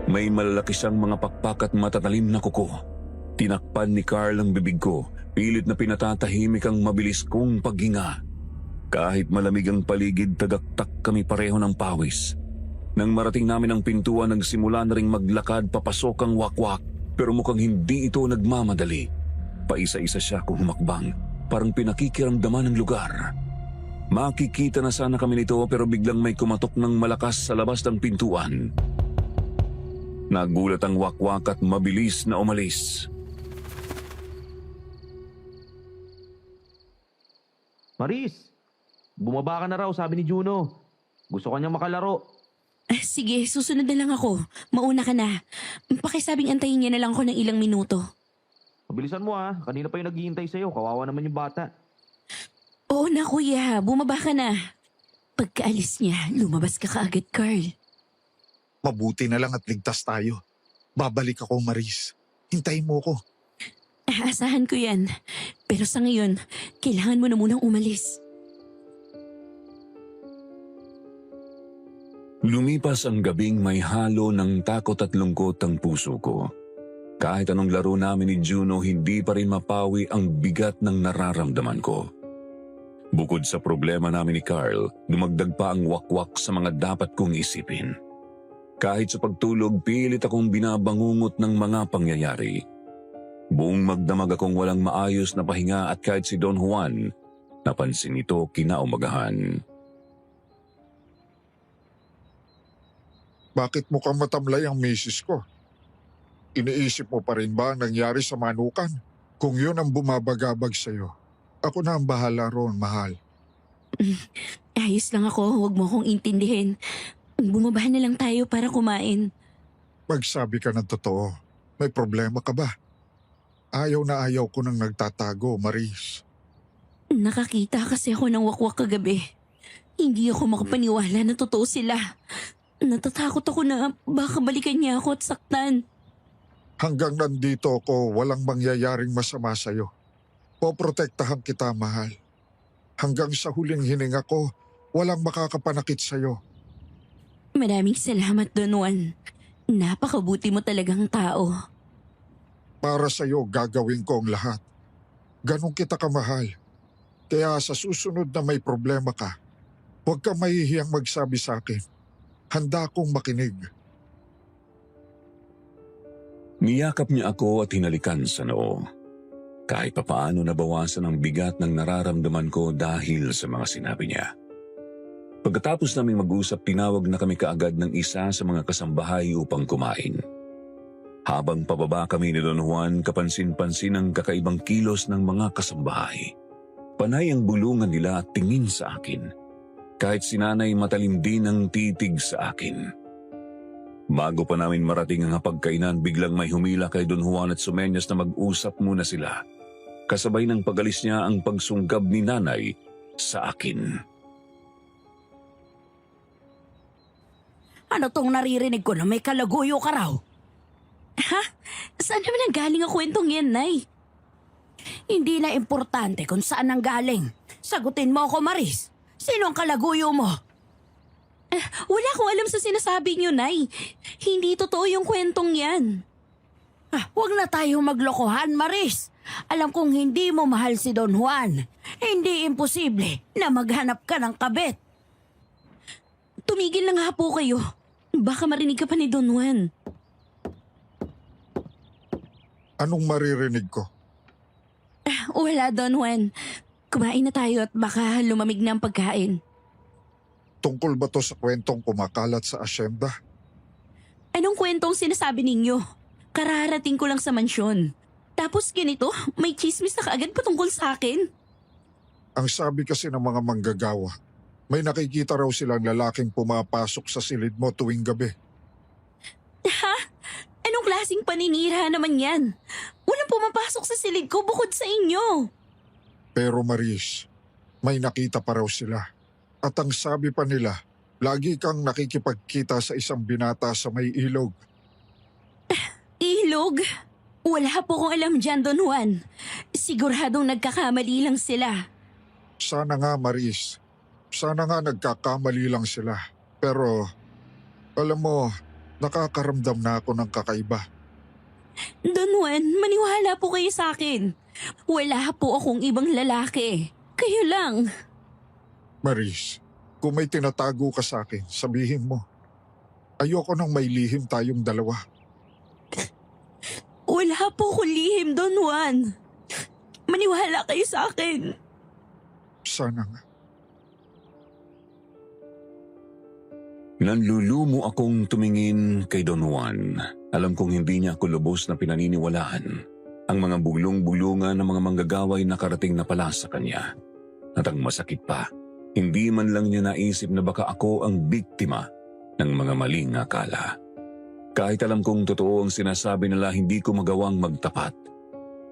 Speaker 2: May malalaki siyang mga pakpak at matatalim na kuko. Tinakpan ni Carl ang bibig ko, pilit na pinatatahimik ang mabilis kong paghinga. Kahit malamig ang paligid, tagaktak kami pareho ng pawis. Nang marating namin ang pintuan, nagsimula na ring maglakad papasok ang wakwak, pero mukhang hindi ito nagmamadali. Paisa-isa siya kung humakbang, parang pinakikiramdaman ng lugar. Makikita na sana kami nito pero biglang may kumatok ng malakas sa labas ng pintuan. Nagulat ang wakwak at mabilis na umalis.
Speaker 4: Maris, bumaba ka na raw, sabi ni Juno. Gusto ka niyang makalaro.
Speaker 6: Sige, susunod na lang ako. Mauna ka na. Pakisabing antayin niya na lang ako ng ilang minuto.
Speaker 4: Mabilisan mo ha, kanina pa yung naghihintay sa'yo. Kawawa naman yung bata.
Speaker 6: Oo na, kuya. Bumaba ka na. Pagkaalis niya, lumabas ka kaagad, Carl.
Speaker 5: Mabuti na lang at ligtas tayo. Babalik ako, Maris. Hintayin mo ko.
Speaker 6: Aasahan ko yan. Pero sa ngayon, kailangan mo na munang umalis.
Speaker 2: Lumipas ang gabing may halo ng takot at lungkot ang puso ko. Kahit anong laro namin ni Juno, hindi pa rin mapawi ang bigat ng nararamdaman ko. Bukod sa problema namin ni Carl, dumagdag pa ang wakwak sa mga dapat kong isipin. Kahit sa pagtulog, pilit akong binabangungot ng mga pangyayari. Buong magdamag akong walang maayos na pahinga at kahit si Don Juan, napansin ito kinaumagahan.
Speaker 3: Bakit mukhang matamlay ang misis ko? Iniisip mo pa rin ba ang nangyari sa manukan? Kung yun ang bumabagabag sa'yo, ako na ang bahala roon, mahal.
Speaker 6: Ayos lang ako, huwag mo akong intindihin. Bumaba na lang tayo para kumain.
Speaker 3: Magsabi ka ng totoo. May problema ka ba? Ayaw na ayaw ko nang nagtatago, Maris.
Speaker 6: Nakakita kasi ako ng wakwak kagabi. Hindi ako makapaniwala na totoo sila. Natatakot ako na baka balikan niya ako at saktan.
Speaker 3: Hanggang nandito ako, walang mangyayaring masama sa'yo. Poprotektahan kita, mahal. Hanggang sa huling hininga ko, walang makakapanakit sa'yo.
Speaker 6: Maraming salamat, Don Juan. Napakabuti mo talagang tao.
Speaker 3: Para sa'yo, gagawin ko ang lahat. Ganon kita kamahal. Kaya sa susunod na may problema ka, huwag kang mahihiyang magsabi sa akin. Handa akong makinig.
Speaker 2: Niyakap niya ako at hinalikan sa noo. Kahit papaano nabawasan ang bigat ng nararamdaman ko dahil sa mga sinabi niya. Pagkatapos naming mag-usap, tinawag na kami kaagad ng isa sa mga kasambahay upang kumain. Habang pababa kami ni Don Juan, kapansin-pansin ang kakaibang kilos ng mga kasambahay. Panay ang bulungan nila at tingin sa akin. Kahit si nanay matalim din ang titig sa akin. Bago pa namin marating ang hapagkainan, biglang may humila kay Don Juan at sumenyas na mag-usap muna sila. Kasabay ng pagalis niya ang pagsunggab ni nanay sa akin.
Speaker 1: Ano tong naririnig ko na may kalaguyo ka raw?
Speaker 6: Ha? Saan naman ang galing ang kwentong yan, Nay?
Speaker 1: Hindi na importante kung saan ang galing. Sagutin mo ako, Maris. Sino ang kalaguyo mo?
Speaker 6: Wala akong alam sa sinasabi niyo, Nay. Hindi totoo yung kwentong yan.
Speaker 1: Huwag na tayo maglokohan, Maris. Alam kong hindi mo mahal si Don Juan. Hindi imposible na maghanap ka ng kabit.
Speaker 6: Tumigil na nga po kayo. Baka marinig ka pa ni Don Juan.
Speaker 3: Anong maririnig ko?
Speaker 6: Wala, Don Juan. Kumain na tayo at baka lumamig na ang pagkain.
Speaker 3: Tungkol ba to sa kwentong kumakalat sa asyenda?
Speaker 6: Anong kwentong sinasabi ninyo? Kararating ko lang sa mansyon. Tapos ganito, may chismis na kaagad patungkol sa akin.
Speaker 3: Ang sabi kasi ng mga manggagawa, may nakikita raw silang lalaking pumapasok sa silid mo tuwing gabi.
Speaker 6: Ha? Anong klaseng paninira naman yan? Walang pumapasok sa silid ko bukod sa inyo.
Speaker 3: Pero Maris, may nakita pa raw sila. At ang sabi pa nila, lagi kang nakikipagkita sa isang binata sa may ilog.
Speaker 6: Ilog? Wala po kong alam dyan, Don Juan. Siguradong nagkakamali lang sila.
Speaker 3: Sana nga Maris, sana nga nagkakamali lang sila. Pero, alam mo, nakakaramdam na ako ng kakaiba.
Speaker 6: Don Juan, maniwala po kayo sa akin. Wala po akong ibang lalaki. Kayo lang.
Speaker 3: Maris, kung may tinatago ka sa akin, sabihin mo. Ayoko nang may lihim tayong dalawa.
Speaker 6: Wala po akong lihim, Don Juan. Maniwala kayo sa akin.
Speaker 3: Sana nga.
Speaker 2: Nanlulumo akong tumingin kay Don Juan. Alam kong hindi niya ako lubos na pinaniniwalaan. Ang mga bulong-bulungan ng mga manggagaway nakarating na pala sa kanya. At ang masakit pa, hindi man lang niya naisip na baka ako ang biktima ng mga maling akala. Kahit alam kong totoo ang sinasabi nila, hindi ko magawang magtapat.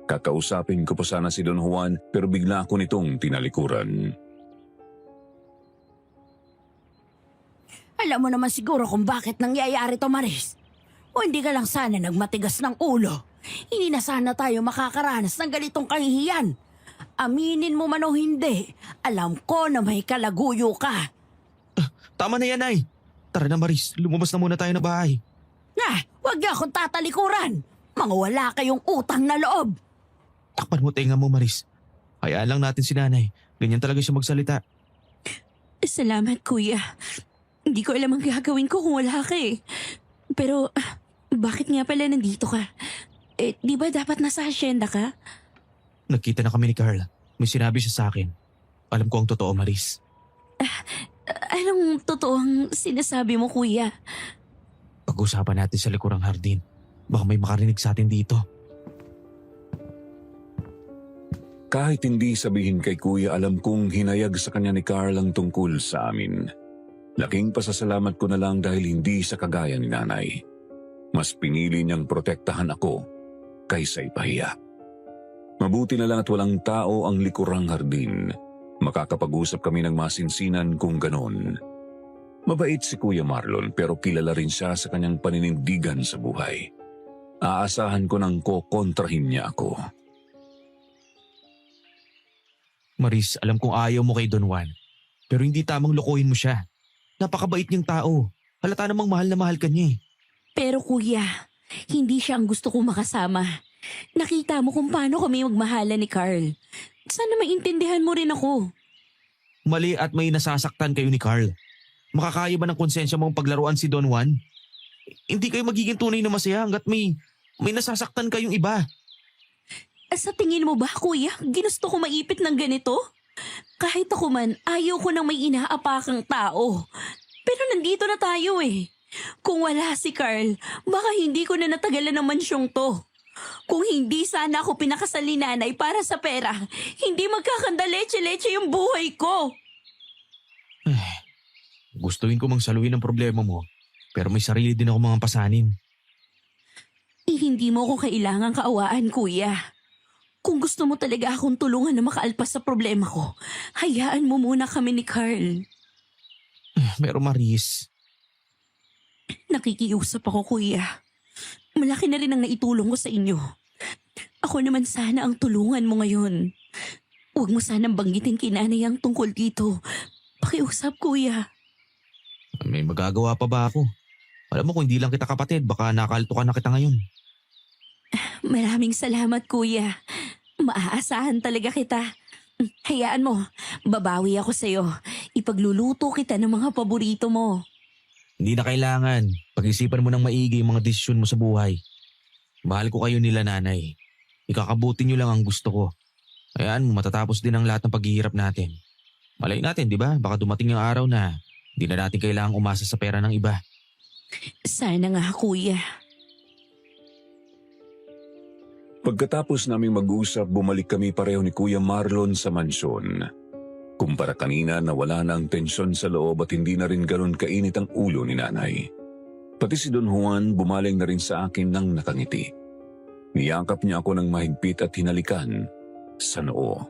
Speaker 2: Kakausapin ko pa sana si Don Juan pero bigla ako nitong tinalikuran.
Speaker 1: Alam mo naman siguro kung bakit nangyayari to, Maris. O hindi ka lang sana nagmatigas ng ulo. Hindi na sana tayo makakaranas ng ganitong kahihiyan. Aminin mo man o hindi, alam ko na may kalaguyo ka.
Speaker 4: Tama na yan, Nay. Tara na, Maris. Lumabas na muna tayo na bahay.
Speaker 1: Huwag niya akong tatalikuran. Mga wala kayong utang na loob.
Speaker 4: Takpan mo tenga mo, Maris. Hayaan lang natin si nanay. Ganyan talaga siya magsalita.
Speaker 6: Salamat, Kuya. Hindi ko alam ang gagawin ko kung wala ka eh. Pero, bakit nga pala nandito ka? Di ba dapat nasa asyenda ka?
Speaker 4: Nagkita na kami ni Carl. May sinabi siya sa akin. Alam ko ang totoo, Maris.
Speaker 6: Anong totoong sinasabi mo, Kuya?
Speaker 4: Pag-usapan natin sa likurang hardin. Baka may makarinig sa atin dito.
Speaker 2: Kahit hindi sabihin kay Kuya, alam kong hinayag sa kanya ni Carl ang tungkol sa amin. Laking pasasalamat ko na lang dahil hindi sa kagaya ni nanay. Mas pinili niyang protektahan ako kaysa ipahiya. Mabuti na lang at walang tao ang likurang hardin. Makakapag-usap kami ng masinsinan kung ganon. Mabait si Kuya Marlon pero kilala rin siya sa kanyang paninindigan sa buhay. Aasahan ko nang kokontrahin niya ako.
Speaker 4: Maris, alam kong ayaw mo kay Don Juan. Pero hindi tamang lokohin mo siya. Napakabait niyang tao. Halata namang mahal na mahal ka niya eh.
Speaker 6: Pero Kuya, hindi siya ang gusto kong makasama. Nakita mo kung paano kami magmahala ni Carl. Sana maintindihan mo rin ako.
Speaker 4: Mali at may nasasaktan kayo ni Carl. Makakaya ba ng konsensya mong paglaruan si Don Juan? Hindi kayo magiging tunay na masaya hanggat may nasasaktan kayong iba.
Speaker 6: Sa tingin mo ba, kuya, ginusto ko maipit ng ganito? Kahit ako man, ayaw ko nang may inaapakang tao. Pero nandito na tayo eh. Kung wala si Carl, baka hindi ko na natagalan ng mansyong to. Kung hindi sana ako pinakasal ni nanay para sa pera, hindi magkakanda leche-leche yung buhay ko.
Speaker 4: Gustuin ko mang saluhin ang problema mo, pero may sarili din ako mga pasanin.
Speaker 6: Hindi mo ko kailangang kaawaan, kuya. Kung gusto mo talaga akong tulungan na makaalpas sa problema ko, hayaan mo muna kami ni Carl.
Speaker 4: Pero Maris,
Speaker 6: Nakikiusap ako, kuya. Malaki na rin ang naitulong ko sa inyo. Ako naman sana ang tulungan mo ngayon. Huwag mo sanang banggitin kay nanay ang tungkol dito. Pakiusap, kuya.
Speaker 4: may magagawa pa ba ako? Alam mo kung hindi lang kita kapatid, baka nakaltukan na kita ngayon.
Speaker 6: Maraming salamat, kuya. Maaasahan talaga kita. Hayaan mo, babawi ako sa'yo. Ipagluluto kita ng mga paborito mo.
Speaker 4: Hindi na kailangan. Pag-isipan mo ng maigi yung mga desisyon mo sa buhay. Mahal ko kayo nila nanay. Ikakabuti nyo lang ang gusto ko. Hayaan mo, matatapos din ang lahat ng paghihirap natin. Malay natin, di ba? Baka dumating yung araw na hindi na natin kailangang umasa sa pera ng iba.
Speaker 6: Sana nga, kuya.
Speaker 2: Pagkatapos naming mag-usap, bumalik kami pareho ni Kuya Marlon sa mansyon. Kumpara kanina na wala na ang tensyon sa loob at hindi na rin ganun kainit ang ulo ni nanay. Pati si Don Juan bumaling na rin sa akin ng nakangiti. Niyakap niya ako ng mahigpit at hinalikan sa noo.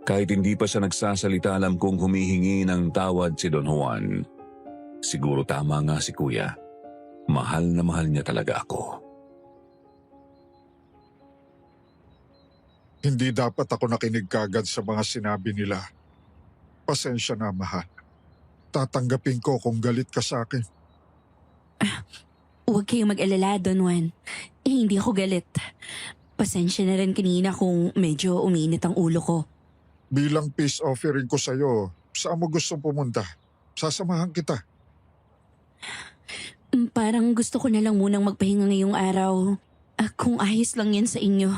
Speaker 2: Kahit hindi pa siya nagsasalita, alam kong humihingi ng tawad si Don Juan. Siguro tama nga si Kuya. Mahal na mahal niya talaga ako.
Speaker 3: Hindi dapat ako nakinig kagad sa mga sinabi nila. Pasensya na, mahal. Tatanggapin ko kung galit ka sa akin.
Speaker 6: Huwag kayong mag-alala, Don Juan. Hindi ako galit. Pasensya na rin kanina kung medyo uminit ang ulo ko.
Speaker 3: Bilang peace offering ko sa'yo, saan mo gustong pumunta? Sasamahan kita.
Speaker 6: Parang gusto ko na lang munang magpahinga ngayong araw. Kung ayos lang yan sa inyo.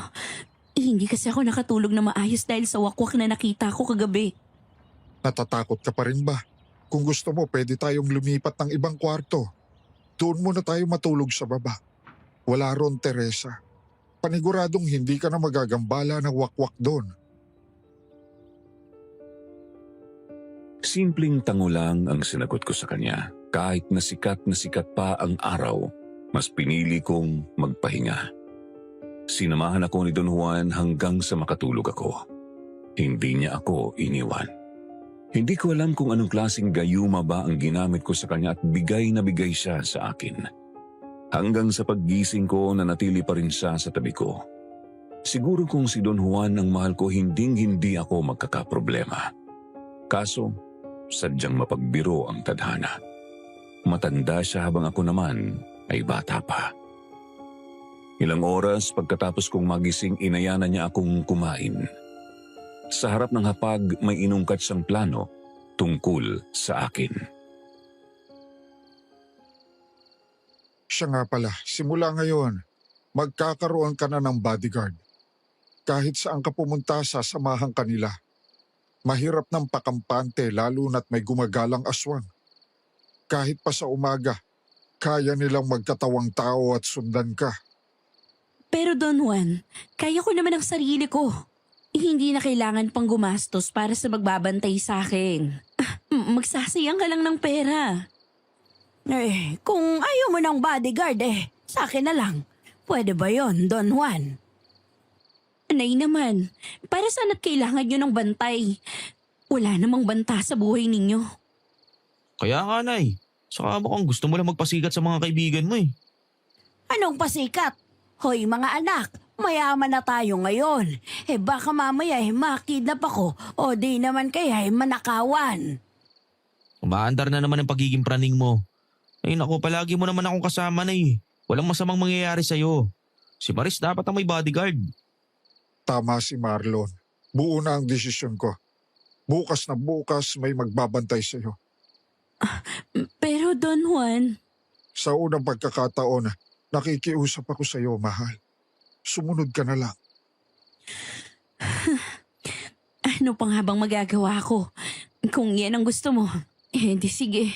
Speaker 6: Hindi kasi ako nakatulog na maayos dahil sa wakwak na nakita ko kagabi.
Speaker 3: Natatakot ka pa rin ba? Kung gusto mo, pwede tayong lumipat ng ibang kwarto. Doon muna tayo matulog sa baba. Wala ron, Teresa. Paniguradong hindi ka na magagambala ng wakwak doon.
Speaker 2: Simpleng tango lang ang sinagot ko sa kanya. Kahit na sikat pa ang araw, mas pinili kong magpahinga. Sinamahan ako ni Don Juan hanggang sa makatulog ako. Hindi niya ako iniwan. Hindi ko alam kung anong klaseng gayuma ba ang ginamit ko sa kanya at bigay na bigay siya sa akin. Hanggang sa paggising ko, nanatili pa rin siya sa tabi ko. Siguro kung si Don Juan ang mahal ko, hindi ako magkakaproblema. Kaso, sadyang mapagbiro ang tadhana. Matanda siya habang ako naman ay bata pa. Ilang oras pagkatapos kong magising, inayanan niya akong kumain. Sa harap ng hapag, may inungkat siyang plano tungkol sa akin.
Speaker 3: Siya nga pala, simula ngayon, magkakaroon ka na ng bodyguard. Kahit saan ka pumunta, sasamahan ka nila. Mahirap ng pakampante lalo na't may gumagalang aswang. Kahit pa sa umaga, kaya nilang magkatawang tao at sundan ka.
Speaker 6: Pero Don Juan, kaya ko naman ang sarili ko. Hindi na kailangan pang gumastos para sa magbabantay sa akin. Magsasayang ka lang ng pera.
Speaker 1: Kung ayaw mo ng bodyguard sa akin na lang. Pwede ba yon, Don Juan?
Speaker 6: Nay naman, para saan at kailangan nyo ng bantay? Wala namang banta sa buhay ninyo.
Speaker 4: Kaya nga, Nay. Saka mukhang gusto mo lang magpasikat sa mga kaibigan mo eh.
Speaker 1: Anong pasikat? Hoy mga anak, mayaman na tayo ngayon. Baka mamaya makidnap ako o di naman kaya manakawan.
Speaker 4: Umaandar na naman ang pagiging praning mo. Ay naku, palagi mo naman akong kasama na eh. Walang masamang mangyayari sa'yo. Si Maris dapat ang may bodyguard.
Speaker 3: Tama si Marlon. Buo na ang desisyon ko. Bukas na bukas may magbabantay sa'yo.
Speaker 6: Pero Don Juan,
Speaker 3: Sa unang pagkakataon, nakikiusap ako sa'yo, mahal. Sumunod ka na lang.
Speaker 6: ano pang habang magagawa ko? Kung yan ang gusto mo, di sige.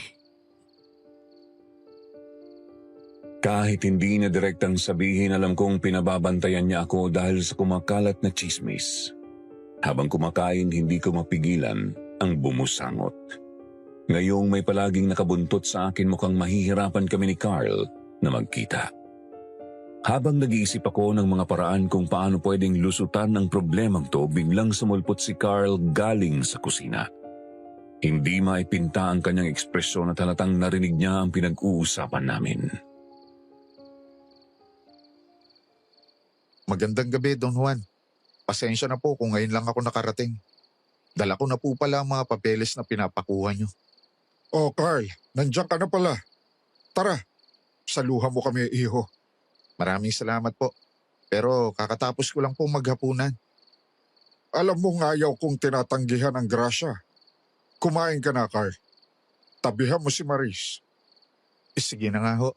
Speaker 2: Kahit hindi na direktang sabihin, alam kong pinababantayan niya ako dahil sa kumakalat na chismis. Habang kumakain, hindi ko mapigilan ang bumusangot. Ngayong may palaging nakabuntot sa akin, mukhang mahihirapan kami ni Carl na magkita. Habang nag-iisip ako ng mga paraan kung paano pwedeng lusutan ng problemang to, biglang sumulpot si Carl galing sa kusina. Hindi maipinta ang kanyang ekspresyon at halatang narinig niya ang pinag-uusapan namin.
Speaker 5: Magandang gabi, Don Juan. Pasensya na po kung ngayon lang ako nakarating. Dala ko na po pala ang mga papeles na pinapakuha nyo.
Speaker 3: Oh, Carl, nandiyan ka na pala. Tara, saluhan mo kami, iho.
Speaker 5: Maraming salamat po. Pero kakatapos ko lang po maghapunan.
Speaker 3: Alam mo nga ayaw kong tinatanggihan ang grasya. Kumain ka na, Carl. Tabihan mo si Maris.
Speaker 5: Sige na nga ho.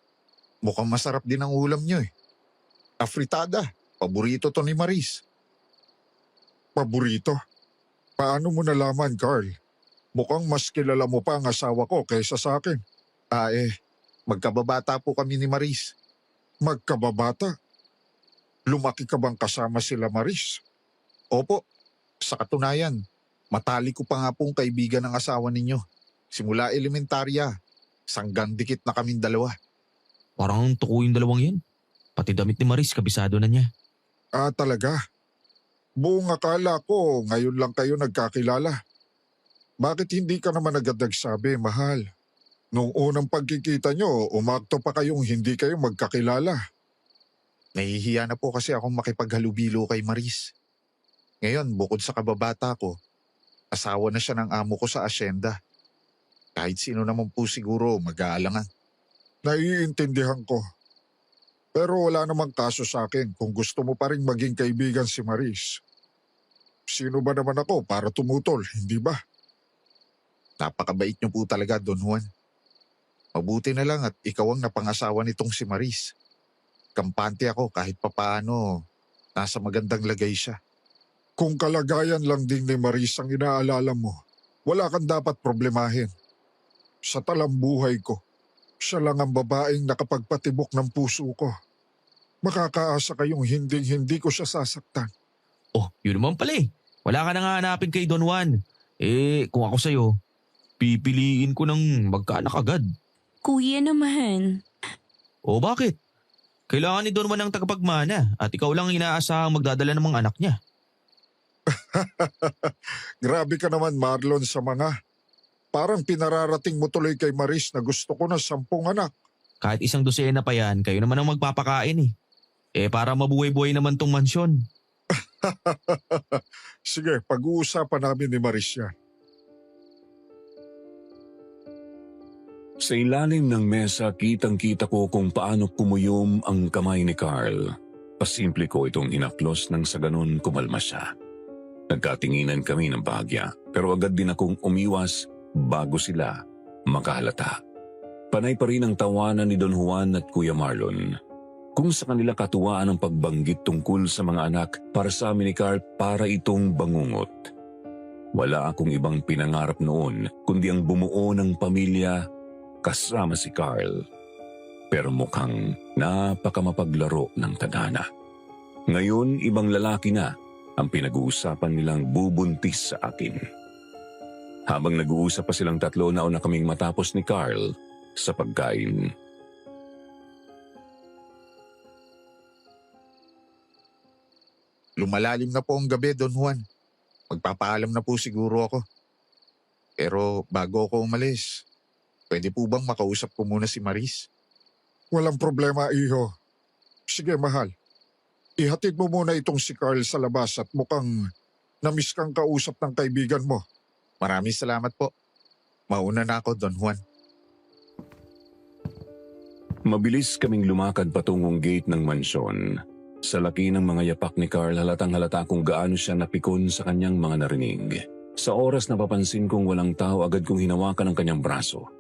Speaker 5: Mukhang masarap din ang ulam nyo eh. Afritada. Paborito to ni Maris.
Speaker 3: Paborito? Paano mo nalaman, Carl? Mukhang mas kilala mo pa ang asawa ko kaysa sa akin.
Speaker 5: Magkababata po kami ni Maris.
Speaker 3: Magkababata? Lumaki ka bang kasama sila, Maris?
Speaker 5: Opo. Sa katunayan, matali ko pa nga pong kaibigan ng asawa ninyo. Simula elementarya, sanggang dikit na kaming dalawa.
Speaker 4: Parang tuko yung dalawang yan. Pati damit ni Maris, kabisado na niya.
Speaker 3: Ah, talaga? Buong akala ko, ngayon lang kayo nagkakilala. Bakit hindi ka naman agad nagsabi, mahal? Nung unang pagkikita nyo, umakto pa kayong hindi kayo magkakilala.
Speaker 5: Nahihiya na po kasi akong makipaghalubilo kay Maris. Ngayon, bukod sa kababata ko, asawa na siya ng amo ko sa asyenda. Kahit sino naman po siguro mag-aalangan.
Speaker 3: Naiintindihan ko. Pero wala namang kaso sa akin kung gusto mo pa rin maging kaibigan si Maris. Sino ba naman ako para tumutol, hindi ba?
Speaker 5: Napakabait niyo po talaga, Don Juan. Mabuti na lang at ikaw ang napangasawa nitong si Maris. Kampante ako kahit papaano nasa magandang lagay siya.
Speaker 3: Kung kalagayan lang din ni Maris ang inaalala mo, wala kang dapat problemahin. Sa talambuhay ko, siya lang ang babaeng nakapagpatibok ng puso ko. Makakaasa kayong hindi ko siya sasaktan.
Speaker 4: Oh, yun naman pala eh. Wala ka na nga hanapin kay Don Juan. Kung ako sa'yo, pipiliin ko ng magkaanak agad.
Speaker 6: Kuya naman.
Speaker 4: O bakit? Kailangan ni Don Juan ng tagapagmana at ikaw lang ang inaasahang magdadala ng mga anak niya.
Speaker 3: Grabe ka naman, Marlon, sa mga. Parang pinararating mo tuloy kay Maris na gusto ko na 10 anak.
Speaker 4: Kahit isang dosena pa yan, kayo naman ang magpapakain eh. Para mabuhay-buhay naman tong mansyon.
Speaker 3: Sige, pag-uusapan namin ni Maris yan.
Speaker 2: Sa ilalim ng mesa, kitang-kita ko kung paano kumuyom ang kamay ni Carl. Pasimple ko itong inaplos nang sa ganun kumalma siya. Nagkatinginan kami ng bahagya, pero agad din akong umiwas bago sila makahalata. Panay pa rin ang tawanan ni Don Juan at Kuya Marlon. Kung sa kanila katuwaan ang pagbanggit tungkol sa mga anak, para sa amin ni Carl para itong bangungot. Wala akong ibang pinangarap noon kundi ang bumuo ng pamilya kasama si Carl. Pero mukhang napakamapaglaro ng tadhana. Ngayon, ibang lalaki na ang pinag-uusapan nilang bubuntis sa akin. Habang nag-uusap pa silang tatlo, nauna kaming matapos ni Carl sa pagkain.
Speaker 5: Lumalalim na po ang gabi, Don Juan. Magpapaalam na po siguro ako. Pero bago ako umalis, pwede po bang makausap ko muna si Maris?
Speaker 3: Walang problema, iho. Sige, mahal. Ihatid mo muna itong si Carl sa labas at mukhang namiss kang kausap ng kaibigan mo.
Speaker 5: Maraming salamat po. Mauna na ako, Don Juan.
Speaker 2: Mabilis kaming lumakad patungong gate ng mansyon. Sa laki ng mga yapak ni Carl, halatang halata kung gaano siya napikon sa kanyang mga narinig. Sa oras na papansin kong walang tao, agad kong hinawakan ang kanyang braso.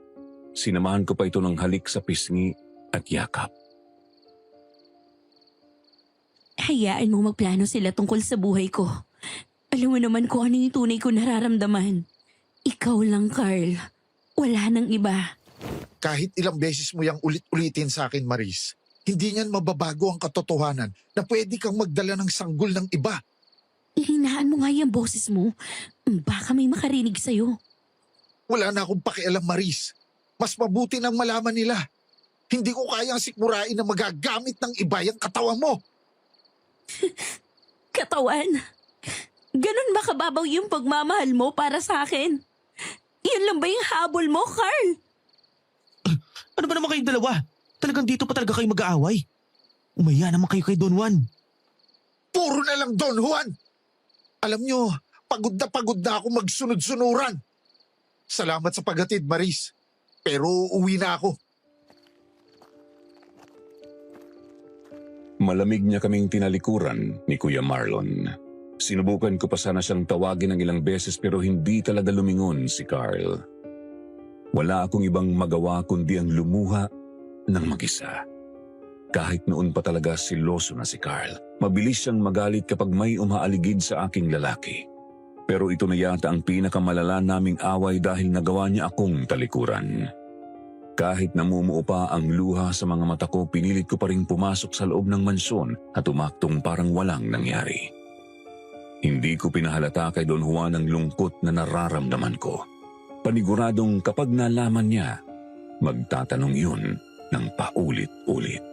Speaker 2: Sinamahan ko pa ito ng halik sa pisngi at yakap.
Speaker 6: Hayaan mo magplano sila tungkol sa buhay ko. Alam mo naman kung ano yung tunay ko nararamdaman. Ikaw lang, Carl. Wala nang iba.
Speaker 5: Kahit ilang beses mo yang ulit-ulitin sa akin, Maris, hindi niyan mababago ang katotohanan na pwede kang magdala ng sanggol ng iba.
Speaker 6: Ihinaan mo nga yung boses mo. Baka may makarinig sa'yo.
Speaker 5: Wala na akong pakialam, Maris. Mas mabuti nang malaman nila. Hindi ko kayang sikmurain na magagamit ng iba yung katawan mo.
Speaker 6: Katawan? Ganun ba kababaw yung pagmamahal mo para sa akin? Yun lang ba yung habol mo, Carl?
Speaker 4: Ano ba naman kayong dalawa? Talagang dito pa talaga kayo mag-aaway. Umaya naman kayo kay Don Juan.
Speaker 5: Puro na lang Don Juan. Alam nyo, pagod na ako magsunod-sunuran. Salamat sa paghatid, Maris. Pero uwi na ako.
Speaker 2: Malamig niya kaming tinalikuran ni Kuya Marlon. Sinubukan ko pa sana siyang tawagin ng ilang beses pero hindi talaga lumingon si Carl. Wala akong ibang magawa kundi ang lumuha ng mag-isa. Kahit noon pa talaga siloso na si Carl. Mabilis siyang magalit kapag may umaaligid sa aking lalaki. Pero ito na yata ang pinakamalala naming away dahil nagawa niya akong talikuran. Kahit namumuo pa ang luha sa mga mata ko, pinilit ko pa rin pumasok sa loob ng mansyon at umaktong parang walang nangyari. Hindi ko pinahalata kay Don Juan ang lungkot na nararamdaman ko. Paniguradong kapag nalaman niya, magtatanong yun ng paulit-ulit.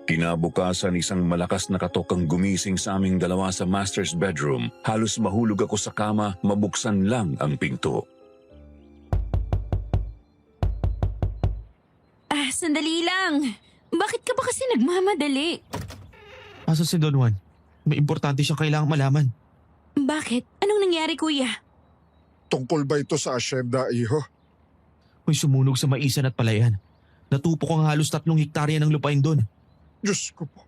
Speaker 2: Kinabukasan, isang malakas na katok ang gumising sa aming dalawa sa master's bedroom. Halos mahulog ako sa kama, mabuksan lang ang pinto.
Speaker 6: Sandali lang. Bakit ka ba kasi nagmamadali?
Speaker 4: Asa si Don Juan? May importante siyang kailangang malaman.
Speaker 6: Bakit? Anong nangyari, kuya?
Speaker 3: Tungkol ba ito sa asyenda, iho?
Speaker 4: May sumunog sa maisan at palayan. Natupok ang halos 3 hektarya ng lupain doon.
Speaker 3: Diyos ko po.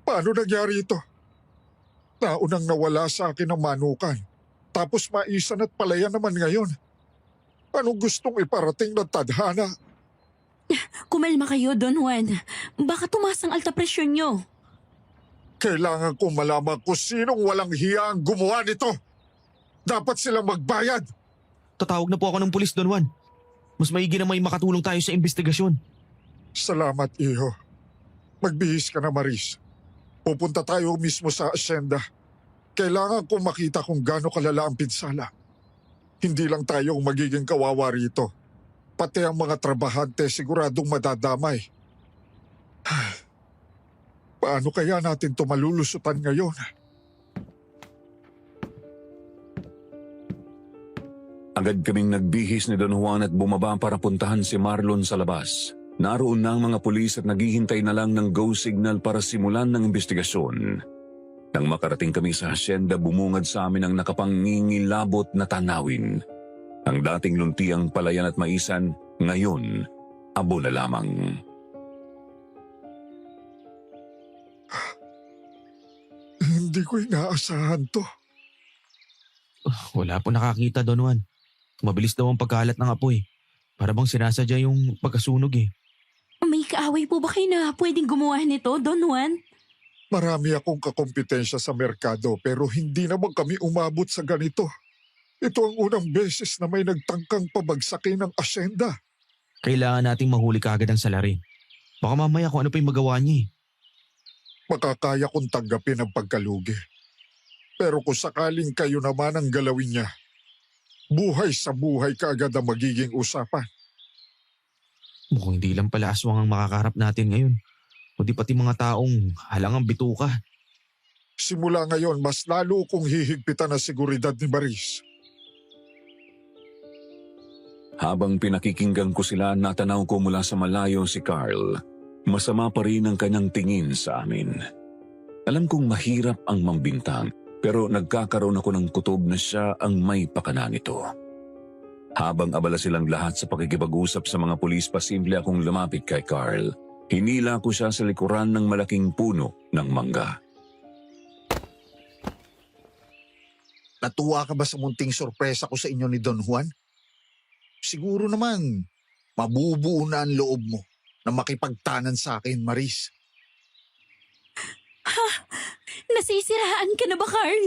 Speaker 3: Paano nangyari ito? Naunang nawala sa akin ang manukan. Tapos maisan at palayan naman ngayon. Anong gustong iparating ng tadhana?
Speaker 6: Kumalma kayo, Don Juan. Baka tumaas ang alta presyon nyo.
Speaker 3: Kailangan kong malaman kung sinong walang hiya ang gumawa nito. Dapat silang magbayad.
Speaker 4: Tatawag na po ako ng pulis, Don Juan. Mas maigi na may makatulong tayo sa investigasyon.
Speaker 3: Salamat, iho. Magbihis ka na, Maris. Pupunta tayo mismo sa asyenda. Kailangan kong makita kung gaano kalala ang pinsala. Hindi lang tayo ang magiging kawawa rito. Pati ang mga trabahante siguradong madadamay. Paano kaya natin ito malulusutan ngayon?
Speaker 2: Agad kaming nagbihis ni Don Juan at bumaba para puntahan si Marlon sa labas. Naroon na ang mga pulis at naghihintay na lang ng go signal para simulan ng investigasyon. Nang makarating kami sa hasyenda, bumungad sa amin ang nakapangingilabot na tanawin. Ang dating luntiang palayan at maisan, ngayon, abo na lamang.
Speaker 3: Hindi ko inaasahan to.
Speaker 4: Wala po nakakita, Don Juan. Mabilis daw ang pagkalat ng apoy. Para bang sinasadya yung pagkasunog eh.
Speaker 6: May kaaway po ba kayo na pwedeng gumawa nito, Don Juan?
Speaker 3: Marami akong kakompetensya sa merkado pero hindi naman kami umabot sa ganito. Ito ang unang beses na may nagtangkang pabagsakin ng asyenda.
Speaker 4: Kailangan nating mahuli kaagad ang salarin. Baka mamaya kung ano pa yung magawa niya eh.
Speaker 3: Makakaya kong tanggapin ang pagkalugi. Pero kung sakaling kayo naman ang galawin niya, buhay sa buhay kaagad ang magiging usapan.
Speaker 4: Mukhang hindi lang pala aswang ang makakaharap natin ngayon. Kundi pati mga taong halangang bituka.
Speaker 3: Simula ngayon, mas lalo kong hihigpitan ang seguridad ni Maris.
Speaker 2: Habang pinakikinggan ko sila, natanaw ko mula sa malayo si Carl. Masama pa rin ang kanyang tingin sa amin. Alam kong mahirap ang mambintang, pero nagkakaroon ako ng kutob na siya ang may pakana nito. Habang abala silang lahat sa pakikipag-usap sa mga pulis, pasimple akong lumapit kay Carl. Hinila ko siya sa likuran ng malaking puno ng mangga.
Speaker 5: Natuwa ka ba sa munting sorpresa ko sa inyo ni Don Juan? Siguro naman, mabubuo na ang loob mo na makipagtanan sa akin, Maris.
Speaker 6: Nasisiraan ka na ba, Carl?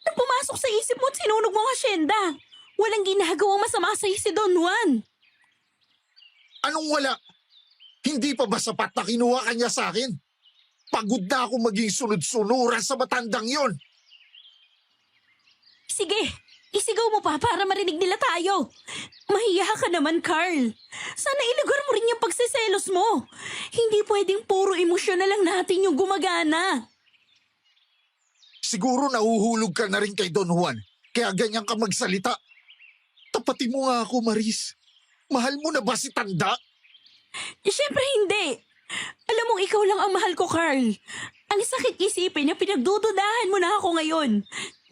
Speaker 6: Nang pumasok sa isip mo at sinunog mo ang asyenda. Walang ginagawang masama sa'yo si Don Juan.
Speaker 5: Anong wala? Hindi pa ba sapat na kinuha kanya sa akin? Pagod na ako maging sunod-sunuran sa matandang yon.
Speaker 6: Sige, isigaw mo pa para marinig nila tayo. Mahiya ka naman, Carl. Sana ilugar mo rin yung pagsiselos mo. Hindi pwedeng puro emosyon na lang natin yung gumagana.
Speaker 5: Siguro nahuhulog ka na rin kay Don Juan, kaya ganyan ka magsalita. Tapatin mo nga ako, Maris. Mahal mo na ba si Tanda?
Speaker 6: Siyempre hindi. Alam mong ikaw lang ang mahal ko, Carl. Ang sakit isipin na pinagdududahan mo na ako ngayon.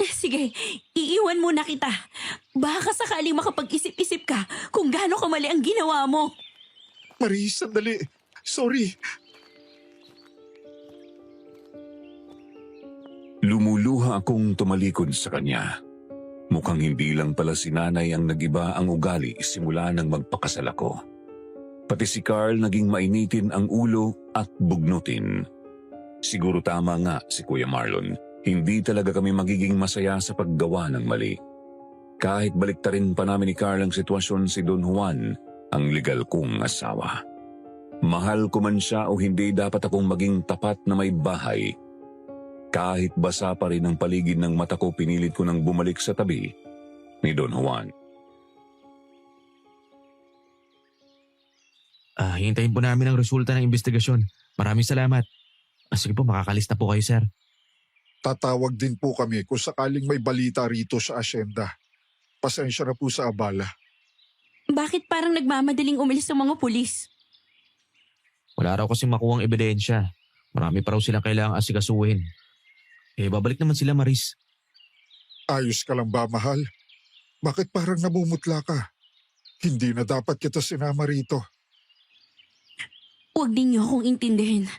Speaker 6: Sige, iiwan muna kita. Baka sakaling makapag-isip-isip ka kung gaano kamali ang ginawa mo.
Speaker 5: Maris, sandali. Sorry.
Speaker 2: Lumuluha akong tumalikod sa kanya. Mukhang hindi lang pala si nanay ang nagiba ang ugali simula nang magpakasal ako. Pati si Carl naging mainitin ang ulo at bugnutin. Siguro tama nga si Kuya Marlon. Hindi talaga kami magiging masaya sa paggawa ng mali. Kahit baliktarin pa namin ni Carl ang sitwasyon, si Don Juan ang legal kong asawa. Mahal ko man siya o hindi, dapat akong maging tapat na may bahay. Kahit basa pa rin ang paligid ng mata ko, pinilit ko nang bumalik sa tabi ni Don Juan.
Speaker 4: Hintayin po namin ang resulta ng investigasyon. Maraming salamat. Sige po, makakalis na po kayo, sir.
Speaker 3: Tatawag din po kami kung sakaling may balita rito sa asyenda. Pasensya na po sa abala.
Speaker 6: Bakit parang nagmamadaling umalis ang mga pulis?
Speaker 4: Wala raw kasi makuhang ebidensya. Marami pa raw silang kailangang asikasuhin. Babalik naman sila, Maris.
Speaker 3: Ayos ka lang ba, mahal? Bakit parang namumutla ka? Hindi na dapat kita sinama rito.
Speaker 6: Huwag ninyo akong intindihin.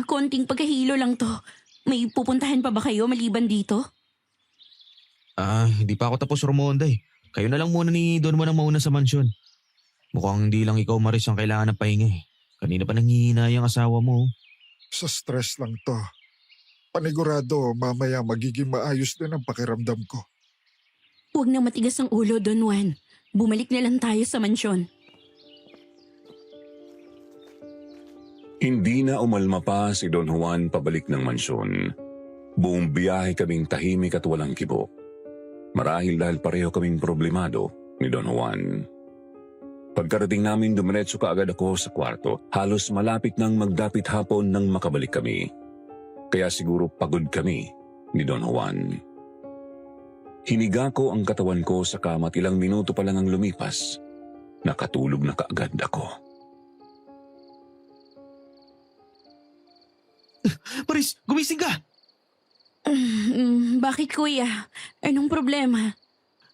Speaker 6: Konting pagkahilo lang to. May pupuntahan pa ba kayo maliban dito?
Speaker 4: Hindi pa ako tapos rumonda eh. Kayo na lang muna ni Don Juan ang mauna sa mansyon. Mukhang hindi lang ikaw, Maris, ang kailangan ng pahinga eh. Kanina pa nanghihina yung asawa mo.
Speaker 3: Sa stress lang to. Panigurado, mamaya magiging maayos din ang pakiramdam ko.
Speaker 6: Huwag na matigas ang ulo, Don Juan. Bumalik na lang tayo sa mansyon.
Speaker 2: Hindi na umalma pa si Don Juan pabalik ng mansyon. Buong biyahe kaming tahimik at walang kibo. Marahil dahil pareho kaming problemado ni Don Juan. Pagkarating namin, dumiretso kaagad ako sa kwarto. Halos malapit nang magdapit hapon nang makabalik kami. Kaya siguro pagod kami ni Don Juan. Hiniga ko ang katawan ko sa kama at ilang minuto pa lang ang lumipas. Nakatulog na kaagad ako.
Speaker 4: Maris, gumising ka!
Speaker 6: Bakit, kuya? Anong problema?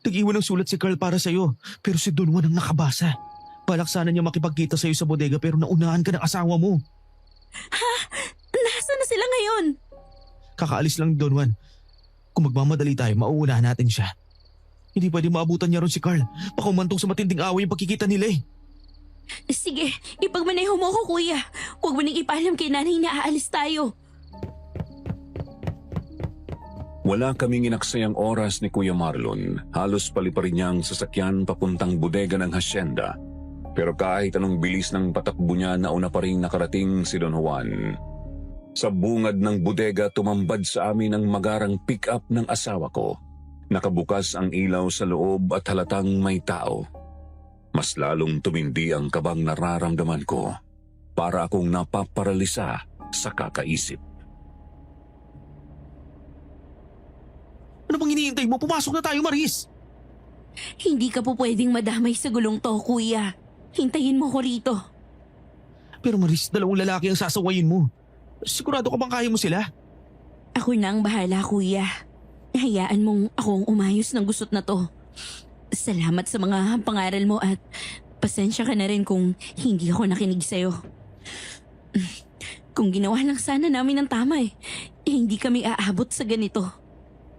Speaker 4: Nag-iwan ng sulat si Carl para sa'yo, pero si Don Juan ang nakabasa. Balak sana niya makipagkita sa'yo sa bodega pero naunahan ka ng asawa mo.
Speaker 6: Nasaan na sila ngayon?
Speaker 4: Kakaalis lang ni Don Juan. Kung magmamadali tayo, mauunahan natin siya. Hindi pwede maabutan niya ron si Carl. Baka umantong sa matinding away yung pagkikita nila eh.
Speaker 6: Sige, ipagmaneho mo ko, kuya. Huwag mo nang ipaalam kay nanay na aalis tayo.
Speaker 2: Wala kaming inaksayang oras ni Kuya Marlon. Halos paliparin niya ang sasakyan papuntang bodega ng hasyenda. Pero kahit anong bilis ng patakbo niya, nauna pa rin nakarating si Don Juan. Sa bungad ng bodega, tumambad sa amin ang magarang pick-up ng asawa ko. Nakabukas ang ilaw sa loob at halatang may tao. Mas lalong tumindi ang kabang nararamdaman ko. Para akong napaparalisa sa kakaisip.
Speaker 4: Ano bang iniintay mo? Pumasok na tayo, Maris!
Speaker 6: Hindi ka po pwedeng madamay sa gulong to, kuya. Hintayin mo ko rito.
Speaker 4: Pero Maris, dalawang lalaki ang sasawayin mo. Sigurado ka bang kaya mo sila?
Speaker 6: Ako na ang bahala, kuya. Hayaan mong akong umayos ng gusot na to. Salamat sa mga pangaral mo at pasensya ka na rin kung hindi ako nakinig sa'yo. Kung ginawa lang sana namin ng tama hindi kami aabot sa ganito.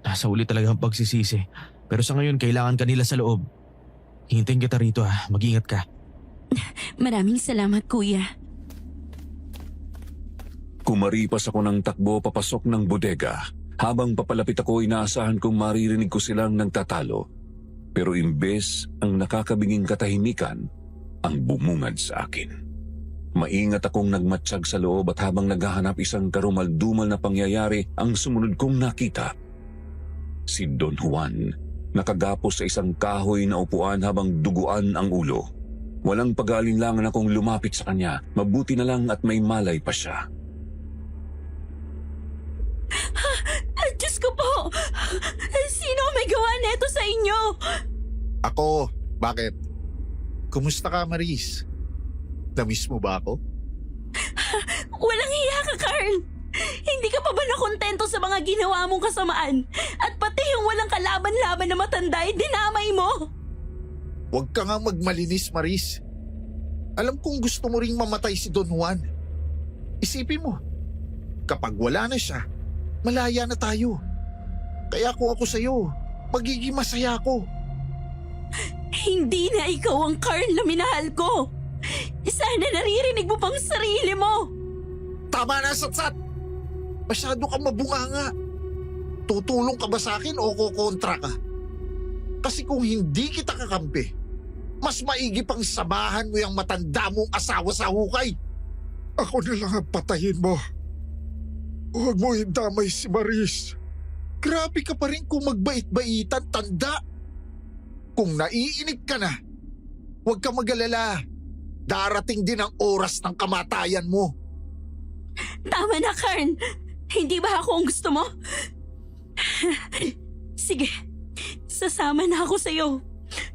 Speaker 4: Nasa uli talaga ang pagsisisi. Pero sa ngayon, kailangan ka nila sa loob. Hintayin kita rito ha. Mag-ingat ka.
Speaker 6: Maraming salamat, kuya.
Speaker 2: Kumaripas ako ng takbo papasok ng bodega. Habang papalapit ako, inaasahan kong maririnig ko silang nagtatalo. Pero imbes ang nakakabinging katahimikan, ang bumungad sa akin. Maingat akong nagmatsyag sa loob at habang naghahanap isang karumal-dumal na pangyayari ang sumunod kong nakita. Si Don Juan, nakagapos sa isang kahoy na upuan habang duguan ang ulo. Walang pag-aalinlangan akong lumapit sa kanya, mabuti na lang at may malay pa siya.
Speaker 6: Diyos ko po! Sino may gawa neto sa inyo?
Speaker 5: Ako, bakit? Kumusta ka, Maris? Namiss mo ba ako?
Speaker 6: Walang hiya ka, Carl! Hindi ka pa ba nakontento sa mga ginawa mong kasamaan? At pati yung walang kalaban-laban na matanda dinamay mo?
Speaker 5: Huwag ka nga magmalinis, Maris. Alam kong gusto mo ring mamatay si Don Juan. Isipin mo, kapag wala na siya, malaya na tayo. Kaya kung ako sa'yo, magiging masaya ako.
Speaker 6: Hindi na ikaw ang Carl na minahal ko. Sana naririnig mo pang sarili mo.
Speaker 5: Tama na, Satsat! Masyado kang mabunganga. Tutulong ka ba sa akin o kukontra ka? Kasi kung hindi kita kakampi, mas maigi pang sabahan mo yung matanda mong asawa sa hukay.
Speaker 3: Ako na lang ang patayin mo. Huwag mo indamay si Maris.
Speaker 5: Grabe ka pa rin kung magbait-baitan, tanda. Kung naiinig ka na, huwag ka mag-alala. Darating din ang oras ng kamatayan mo.
Speaker 6: Tama na, Carl. Hindi ba ako ang gusto mo? Sige, sasama na ako sa'yo.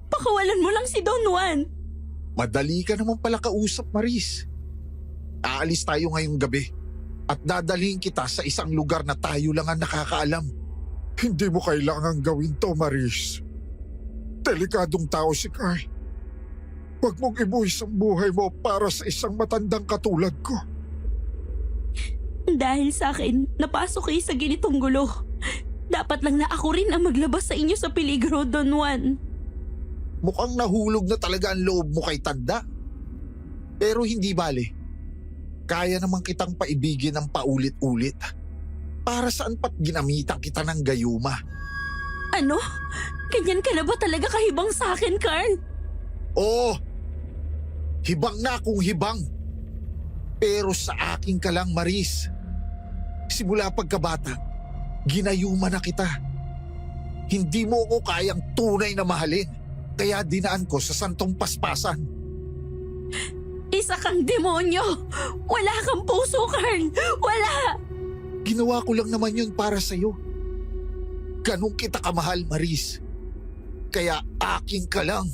Speaker 6: Pakawalan mo lang si Don Juan.
Speaker 5: Madali ka naman pala kausap, Maris. Aalis tayo ngayong gabi at dadalhin kita sa isang lugar na tayo lang ang nakakaalam.
Speaker 3: Hindi mo kailangang gawin to, Maris. Delikadong tao si Carl. Huwag mong ibuwis ang buhay mo para sa isang matandang katulad ko.
Speaker 6: Dahil sa akin, napasok kayo sa ganitong gulo. Dapat lang na ako rin ang maglabas sa inyo sa peligro, Don Juan.
Speaker 5: Mukhang nahulog na talaga ang loob mo kay tanda. Pero hindi bale. Kaya naman kitang paibigin ng paulit-ulit. Para saan pat ginamitan kita ng gayuma?
Speaker 6: Ano? Ganyan ka na ba talaga kahibang sa akin, Carl?
Speaker 5: Oo. Hibang na kung hibang. Pero sa akin ka lang, Maris. Simula pagkabata, ginayuma na kita. Hindi mo ako kayang tunay na mahalin. Kaya dinaan ko sa santong paspasan.
Speaker 6: Isa kang demonyo! Wala kang puso, Carl! Wala!
Speaker 5: Ginawa ko lang naman yun para sa'yo. Ganun kita kamahal, Maris. Kaya akin ka lang.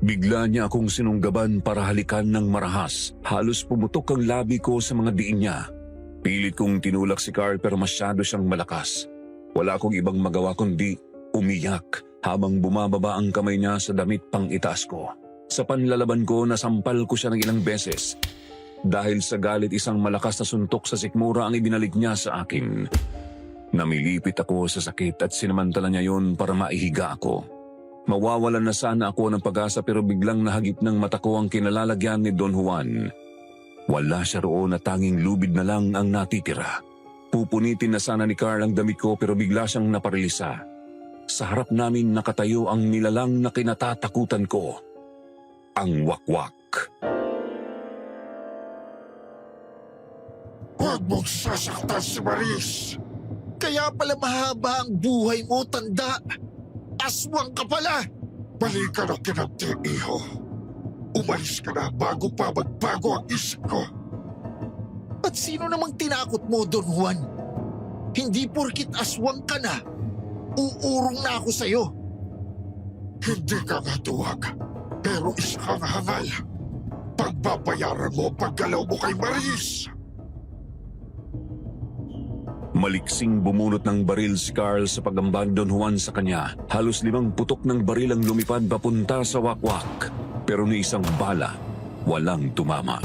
Speaker 2: Bigla niya akong sinunggaban para halikan ng marahas. Halos pumutok ang labi ko sa mga diin niya. Pilit kong tinulak si Carl pero masyado siyang malakas. Wala akong ibang magawa kundi umiyak habang bumababa ang kamay niya sa damit pang itaas ko. Sa panlalaban ko, nasampal ko siya ng ilang beses. Dahil sa galit, isang malakas na suntok sa sikmura ang ibinalik niya sa akin. Namilipit ako sa sakit at sinamantala niya yon para maihiga ako. Mawawalan na sana ako ng pag-asa pero biglang nahagip ng mata ko ang kinalalagyan ni Don Juan. Wala siya roon na tanging lubid na lang ang natitira. Pupunitin na sana ni Carl ang damit ko pero bigla siyang naparilisa. Sa harap namin nakatayo ang nilalang na kinatatakutan ko. Ang wakwak.
Speaker 3: Huwag mong sasaktan si Maris.
Speaker 5: Kaya pala mahaba ang buhay mo, tanda. Aswang ka pala.
Speaker 3: Mali ka na kinabti, iho. Umalis ka na bago pa magbago ang isip ko.
Speaker 5: At sino namang tinakot mo, Don Juan? Hindi porkit aswang ka na, uurong na ako sa'yo.
Speaker 3: Hindi ka nga duwag, pero isa kang hangal. Pagbabayaran mo ang paggalaw mo kay Maris.
Speaker 2: Maliksing bumunot ng baril si Carl sa pagambag Don Juan sa kanya. Halos 5 putok ng baril ang lumipad papunta sa wakwak. Pero ni isang bala, walang tumama.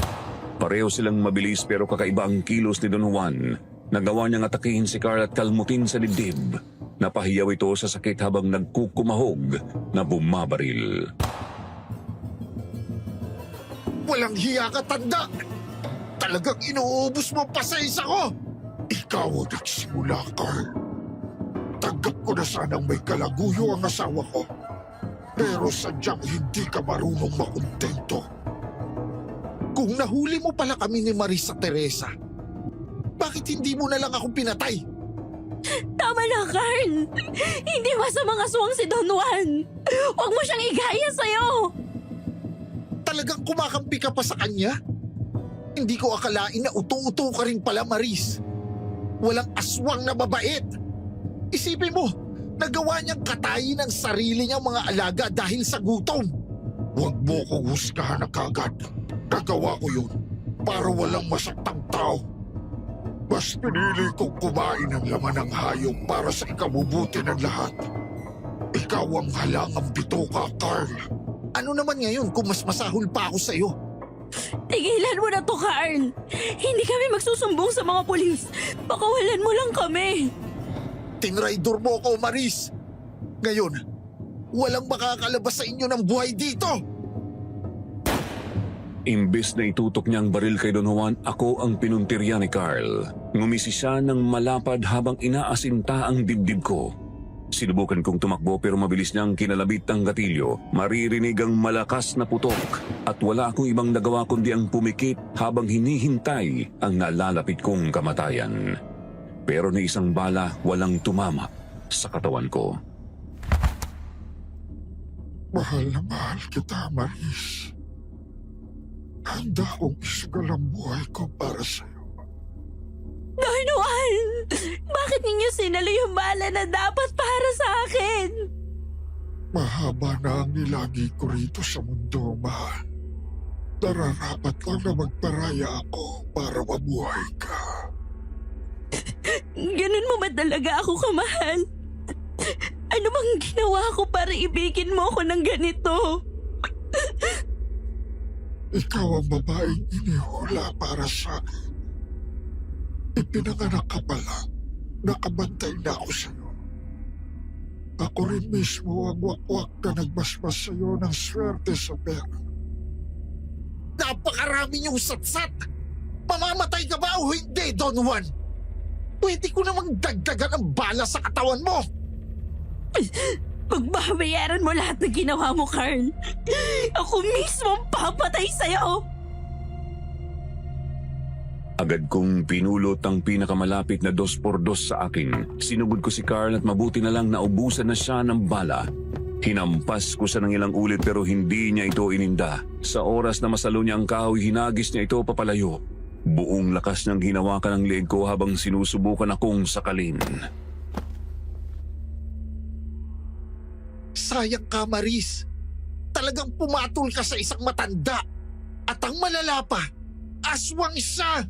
Speaker 2: Pareho silang mabilis pero kakaiba ang kilos ni Don Juan. Nagawa niyang atakihin si Carl at kalmutin sa dibdib. Napahiyaw ito sa sakit habang nagkukumahog na bumabaril.
Speaker 5: Walang hiya ka, tanda! Talagang inuubos mo pa sa isa ko! Ikaw ang nagsimula, Carl. Tanggap ko na sanang may kalaguyo ang asawa ko. Pero sadyang hindi ka marunong makontento. Kung nahuli mo pala kami ni Marisa Teresa, bakit hindi mo na lang akong pinatay?
Speaker 6: Tama na, Carl! Hindi masamang aswang si Don Juan! Huwag mo siyang igaya sa'yo!
Speaker 5: Talagang kumakampi ka pa sa kanya? Hindi ko akalain na uto-uto ka rin pala, Maris. Walang aswang na mabait. Isipin mo, nagawa niyang katayin ang sarili niyang mga alaga dahil sa gutom. Huwag mo kong husgahan na kagad. Nagawa ko yun para walang masaktang tao. Mas pinili kong kumain ng laman ng hayop para sa ikabubuti ng lahat. Ikaw ang halangang bituka, Carl. Ano naman ngayon kung mas masahol pa ako sa'yo?
Speaker 6: Tigilan mo na to, Carl! Hindi kami magsusumbong sa mga polis. Pakawalan mo lang kami.
Speaker 5: Tinraidor mo ako, Maris. Ngayon, walang makakalabas sa inyo ng buhay dito.
Speaker 2: Imbes na itutok niya ang baril kay Don Juan, ako ang pinuntirya ni Carl. Ngumisi siya ng malapad habang inaasinta ang dibdib ko. Sinubukan kong tumakbo pero mabilis niyang kinalabit ang gatilyo. Maririnig ang malakas na putok at wala akong ibang nagawa kundi ang pumikit habang hinihintay ang nalalapit kong kamatayan. Pero ni isang bala walang tumama sa katawan ko.
Speaker 3: Mahal na mahal kita, Maris. Handa kong isugal ang buhay ko para sa'yo.
Speaker 6: Don Juan! Bakit ninyo sinalo yung bala na dapat para sa akin?
Speaker 3: Mahaba na ang nilagi ko rito sa mundo, mahal. Nararapat lang na magparaya ako para mabuhay ka.
Speaker 6: Ganun mo ba talaga ako kamahal? Ano bang ginawa ko para ibigin mo ako ng ganito?
Speaker 3: Ikaw ang babaeng inihula para sa akin. Ipinanganak ka pala. Nakabantay na ako sa'yo. Ako rin mismo ang wakwak na nagmasmas sa'yo ng swerte sa pera.
Speaker 5: Napakarami niyong satsat! Mamamatay ka ba o hindi, Don Juan? Pwede ko namang dagdagan ang bala sa katawan mo!
Speaker 6: Magbabayaran mo lahat ng ginawa mo, Carl. Ako mismo ang papatay sa'yo.
Speaker 2: Agad kong pinulot ang pinakamalapit na 2x2 sa akin. Sinugod ko si Carl at mabuti na lang naubusan na siya ng bala. Hinampas ko siya ng ilang ulit pero hindi niya ito ininda. Sa oras na masalo niya ang kahoy, hinagis niya ito papalayo. Buong lakas niyang hinawakan ang leeg ko habang sinusubukan akong sakalin.
Speaker 5: Sayang ka, Maris. Talagang pumatol ka sa isang matanda. At ang malala pa, aswang siya!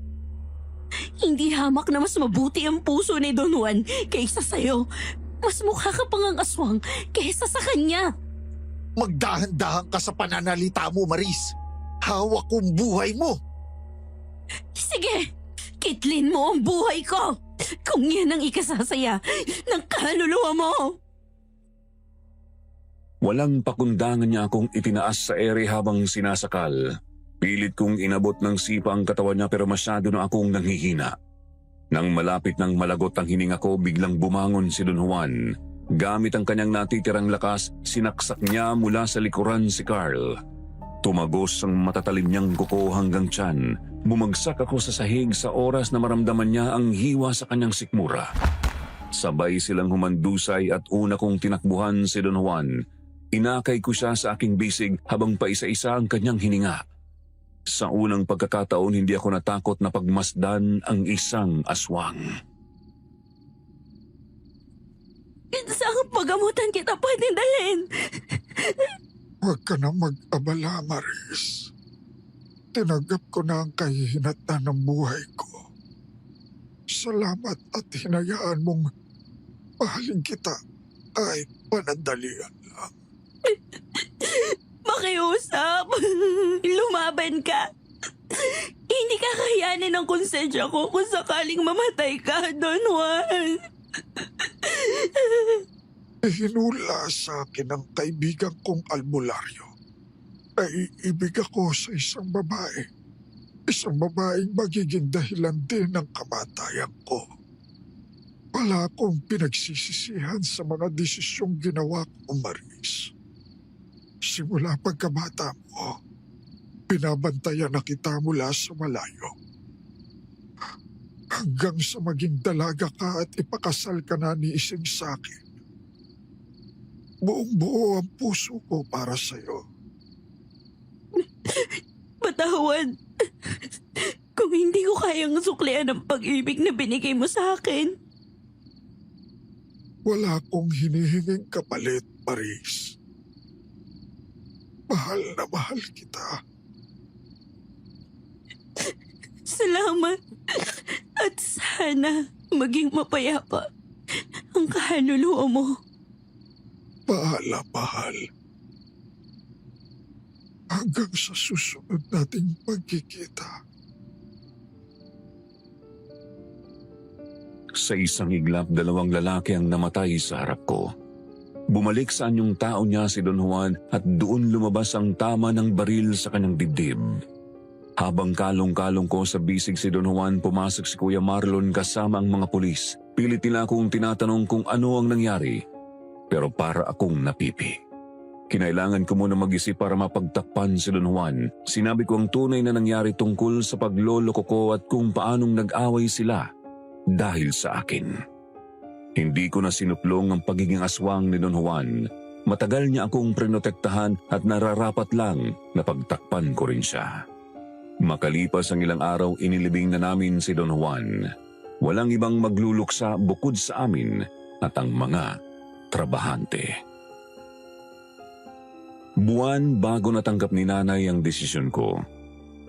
Speaker 6: Hindi hamak na mas mabuti ang puso ni Don Juan kaysa sa'yo. Mas mukha ka pang ang aswang kaysa sa kanya.
Speaker 5: Magdahan-dahan ka sa pananalita mo, Maris. Hawak kong buhay mo.
Speaker 6: Sige, kitlin mo ang buhay ko. Kung yan ang ikasasaya ng kaluluwa mo.
Speaker 2: Walang pakundangan niya akong itinaas sa ere habang sinasakal. Pilit kong inabot ng sipa ang katawan niya pero masyado na akong nanghihina. Nang malapit ng malagot ang hininga ko, biglang bumangon si Don Juan. Gamit ang kanyang natitirang lakas, sinaksak niya mula sa likuran si Carl. Tumagos ang matatalim niyang kuko hanggang tiyan. Bumagsak ako sa sahig sa oras na maramdaman niya ang hiwa sa kanyang sikmura. Sabay silang humandusay at una kong tinakbuhan si Don Juan. Inakay ko siya sa aking bisig habang paisa-isa ang kanyang hininga. Sa unang pagkakataon, hindi ako natakot na pagmasdan ang isang aswang.
Speaker 6: Saan pagamutan kita pwedeng dalhin?
Speaker 3: Huwag ka na mag-abala, Maris. Tinanggap ko na ang kahihinatnan ng buhay ko. Salamat at hinayaan mong mahalin kita kahit panandalian lang.
Speaker 6: pakiusap. Lumaban ka. Hindi kakayanin ng konsensya ko kung sakaling mamatay ka, Don Juan.
Speaker 3: Hinula sa akin ng kaibigan kong albularyo. Naiibig ako sa isang babae. Isang babaeng magiging dahilan din ng kamatayan ko. Wala akong pinagsisisihan sa mga desisyong ginawa ko, Maris. Simula pagkabata mo, binabantayan na kita mula sa malayo. Hanggang sa maging dalaga ka at ipakasal ka na ni Ising sa akin. Buong buo ang puso ko para sa'yo.
Speaker 6: Patawad. Kung hindi ko kayang suklian ang pag-ibig na binigay mo sa akin.
Speaker 3: Wala akong hinihinging kapalit, Maris. Mahal na mahal kita.
Speaker 6: Salamat. At sana maging mapayapa ang kaluluwa mo.
Speaker 3: Paala, mahal. Hanggang sa susunod nating pagkikita.
Speaker 2: Sa isang iglap, 2 lalaki ang namatay sa harap ko. Bumalik sa anyong tao niya si Don Juan at doon lumabas ang tama ng baril sa kanyang dibdib. Habang kalong-kalong ko sa bisig si Don Juan, pumasok si Kuya Marlon kasama ang mga pulis. Pilit nila akong tinatanong kung ano ang nangyari. Pero para akong napipi. Kinailangan ko muna mag-isip para mapagtakpan si Don Juan. Sinabi ko ang tunay na nangyari tungkol sa pagloloko ko at kung paanong nag-away sila dahil sa akin. Hindi ko na sinuplong ang pagiging aswang ni Don Juan. Matagal niya akong prinotektahan at nararapat lang na pagtakpan ko rin siya. Makalipas ang ilang araw, inilibing na namin si Don Juan. Walang ibang magluluksa bukod sa amin at ang mga trabahante. Buwan bago natanggap ni nanay ang desisyon ko.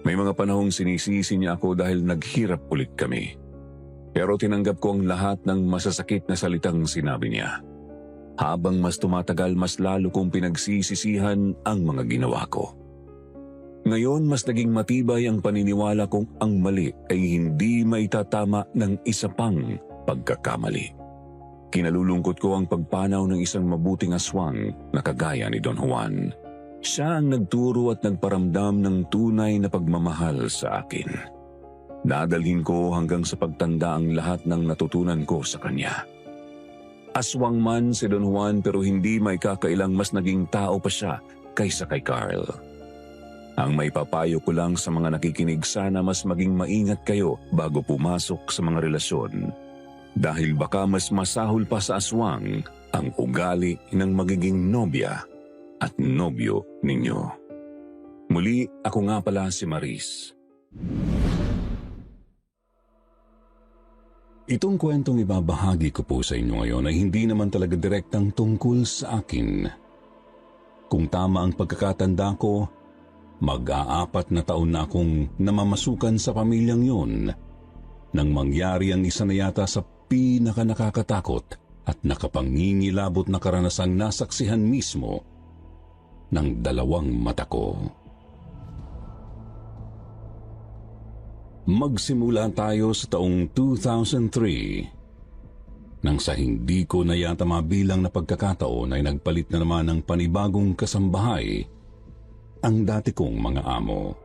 Speaker 2: May mga panahong sinisisi niya ako dahil naghirap ulit kami. Pero tinanggap ko ang lahat ng masasakit na salitang sinabi niya. Habang mas tumatagal, mas lalo kong pinagsisisihan ang mga ginawa ko. Ngayon, mas naging matibay ang paniniwala kong ang mali ay hindi maitatama ng isa pang pagkakamali. Kinalulungkot ko ang pagpanaw ng isang mabuting aswang na kagaya ni Don Juan. Siya ang nagturo at nagparamdam ng tunay na pagmamahal sa akin. Dadalhin ko hanggang sa pagtanda ang lahat ng natutunan ko sa kanya. Aswang man si Don Juan pero hindi may kakailang mas naging tao pa siya kaysa kay Carl. Ang may papayo ko lang sa mga nakikinig, sana mas maging maingat kayo bago pumasok sa mga relasyon. Dahil baka mas masahol pa sa aswang ang ugali ng magiging nobya at nobyo ninyo. Muli, ako nga pala si Maris. Itong kwentong ibabahagi ko po sa inyo ngayon ay hindi naman talaga direktang tungkol sa akin. Kung tama ang pagkakatanda ko, mag-4 na taon na akong namamasukan sa pamilyang yun nang mangyari ang isa na yata sa pinaka-nakakatakot at nakapangingilabot na karanasang nasaksihan mismo ng 2 mata ko. Magsimula tayo sa taong 2003 nang sa hindi ko na yata mabilang na pagkakataon ay nagpalit na naman ng panibagong kasambahay ang dati kong mga amo.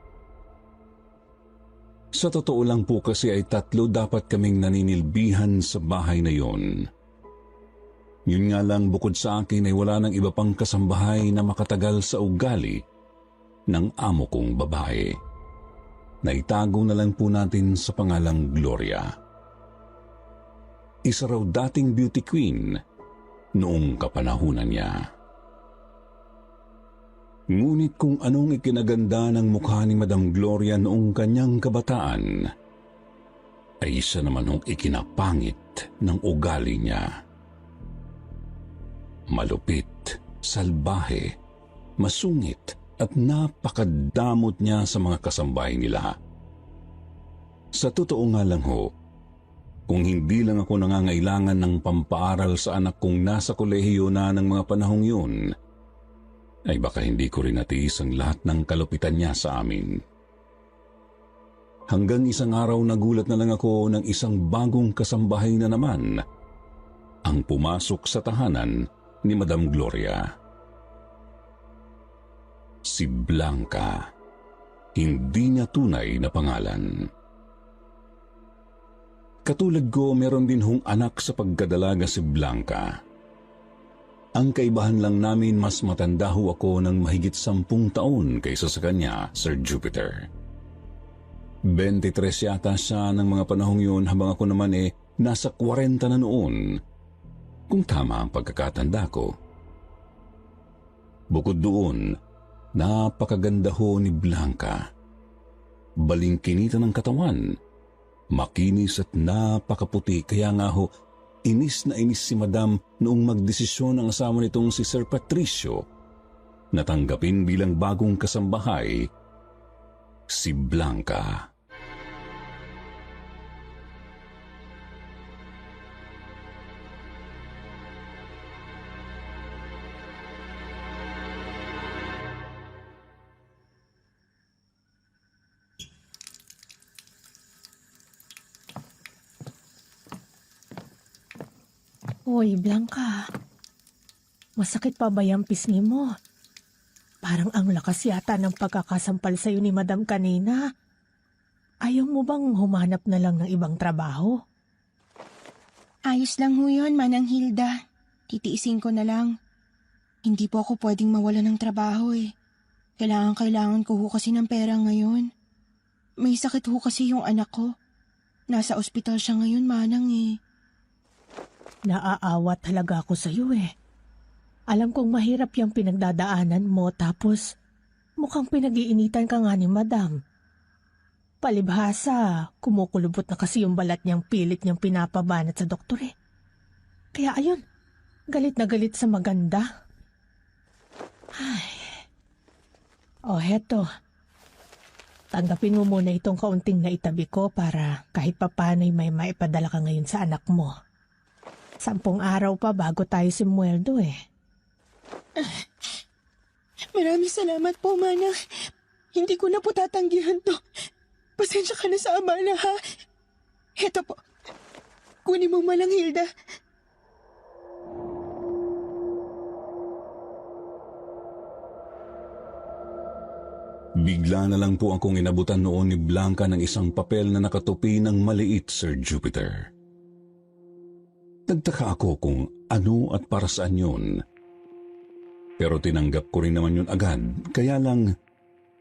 Speaker 2: Sa totoo lang po kasi ay 3 dapat kaming naninilbihan sa bahay na yon. Yun nga lang, bukod sa akin ay wala nang iba pang kasambahay na makatagal sa ugali ng amo kong babae. Naitago na lang po natin sa pangalang Gloria. Isa raw dating beauty queen noong kapanahunan niya. Ngunit kung anong ikinaganda ng mukha ni Madam Gloria noong kanyang kabataan, ay isa naman ang ikinapangit ng ugali niya. Malupit, salbahe, masungit at napakadamot niya sa mga kasambahay nila. Sa totoo nga lang ho, kung hindi lang ako nangangailangan ng pampaaral sa anak kong nasa kolehiyo na ng mga panahong yun, ay baka hindi ko rin natiis ang lahat ng kalupitan niya sa amin. Hanggang isang araw nagulat na lang ako ng isang bagong kasambahay na naman ang pumasok sa tahanan ni Madam Gloria. Si Blanca. Hindi niya tunay na pangalan. Katulad ko, meron din hong anak sa pagkadalaga si Blanca. Ang kaibahan lang namin, mas matanda ho ako ng mahigit 10 taon kaysa sa kanya, Sir Jupiter. 23 yata siya ng mga panahong yun, habang ako naman nasa 40 na noon, kung tama ang pagkakatanda ko. Bukod doon, napakaganda ho ni Blanca. Balingkinita ng katawan, makinis at napakaputi, kaya nga ho, inis na inis si Madam noong magdesisyon ang asawa nitong si Sir Patricio na tanggapin bilang bagong kasambahay si Blanca.
Speaker 7: Hoy, Blanca. Masakit pa ba yung pisngi mo? Parang ang lakas yata ng pagkakasampal sa'yo ni Madam kanina. Ayaw mo bang humanap na lang ng ibang trabaho?
Speaker 8: Ayos lang ho yun, Manang Hilda. Titiisin ko na lang. Hindi po ako pwedeng mawala ng trabaho eh. Kailangan ko ho kasi ng pera ngayon. May sakit ho kasi yung anak ko. Nasa ospital siya ngayon, Manang eh.
Speaker 7: Naaawa talaga ako sa'yo eh. Alam kong mahirap yung pinagdadaanan mo, tapos mukhang pinag-iinitan ka nga ni Madam. Palibhasa, kumukulubot na kasi yung balat niyang pilit niyang pinapabanat sa doktor eh. Kaya ayun, galit na galit sa maganda. Ay. Oh, heto. Tanggapin mo muna itong kaunting na itabi ko para kahit papano'y may maipadala ka ngayon sa anak mo. 10 araw pa bago tayo simweldo eh.
Speaker 8: Maraming salamat po, Manang. Hindi ko na po tatanggihan to. Pasensya ka na sa abala, ha? Heto po. Kunin mo, Manang Hilda.
Speaker 2: Bigla na lang po akong inabutan noon ni Blanca ng isang papel na nakatupi ng maliit, Sir Jupiter. Nagtaka ako kung ano at para saan yun. Pero tinanggap ko rin naman yun agad, kaya lang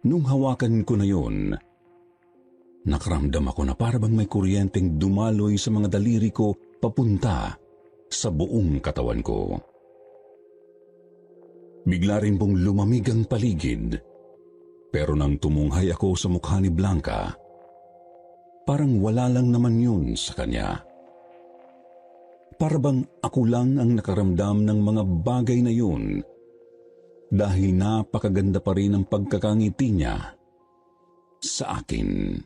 Speaker 2: nung hawakan ko na yun, nakaramdam ako na parang may kuryenteng dumaloy sa mga daliri ko papunta sa buong katawan ko. Bigla rin pong lumamig ang paligid, pero nang tumunghay ako sa mukha ni Blanca, parang wala lang naman yun sa kanya. Parang ako lang ang nakaramdam ng mga bagay na yun dahil napakaganda pa rin ang pagkakangiti niya sa akin.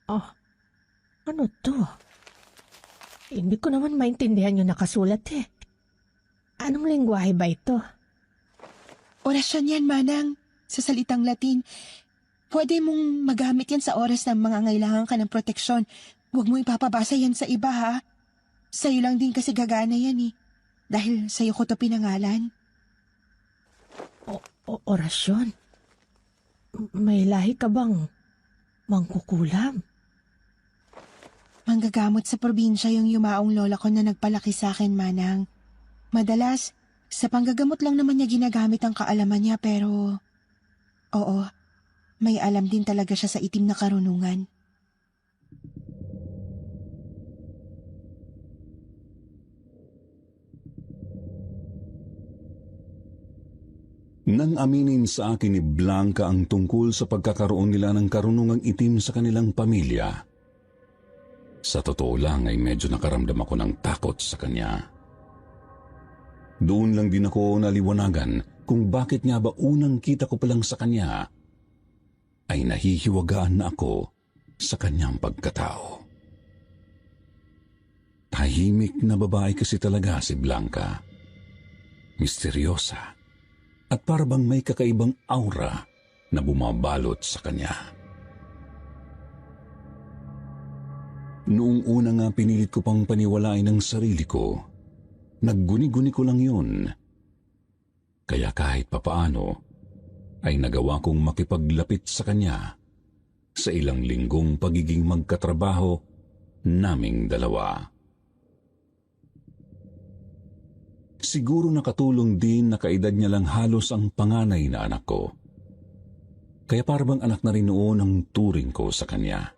Speaker 7: Oh, ano to? Hindi ko naman maintindihan yung nakasulat eh. Anong lengguwahe ba ito?
Speaker 8: Orasyon yan, Manang. Sa salitang Latin. Pwede mong magamit yan sa oras na mangangailangan ka ng proteksyon. Huwag mo ipapabasa yan sa iba, ha? Sa'yo lang din kasi gagana yan eh. Dahil sa'yo ko to pinangalan.
Speaker 7: Orasyon? May lahi ka bang mangkukulam?
Speaker 8: Manggagamot sa probinsya yung yumaong lola ko na nagpalaki sa akin, Manang. Madalas, sa panggagamot lang naman niya ginagamit ang kaalaman niya, pero oo, may alam din talaga siya sa itim na karunungan.
Speaker 2: Nang aminin sa akin ni Blanca ang tungkol sa pagkakaroon nila ng karunungang itim sa kanilang pamilya, sa totoo lang ay medyo nakaramdam ako ng takot sa kanya. Doon lang din ako naliwanagan kung bakit nga ba unang kita ko pa lang sa kanya ay nahihiwagaan na ako sa kanyang pagkatao. Tahimik na babae kasi talaga si Blanca. Misteryosa at parang may kakaibang aura na bumabalot sa kanya. Noong una nga pinilit ko pang paniwalain ang sarili ko. Nagguni-guni ko lang yun. Kaya kahit papaano ay nagawa kong makipaglapit sa kanya sa ilang linggong pagiging magkatrabaho naming dalawa. Siguro nakatulong din na kaedad niya lang halos ang panganay na anak ko. Kaya parang anak na rin noon ang turing ko sa kanya.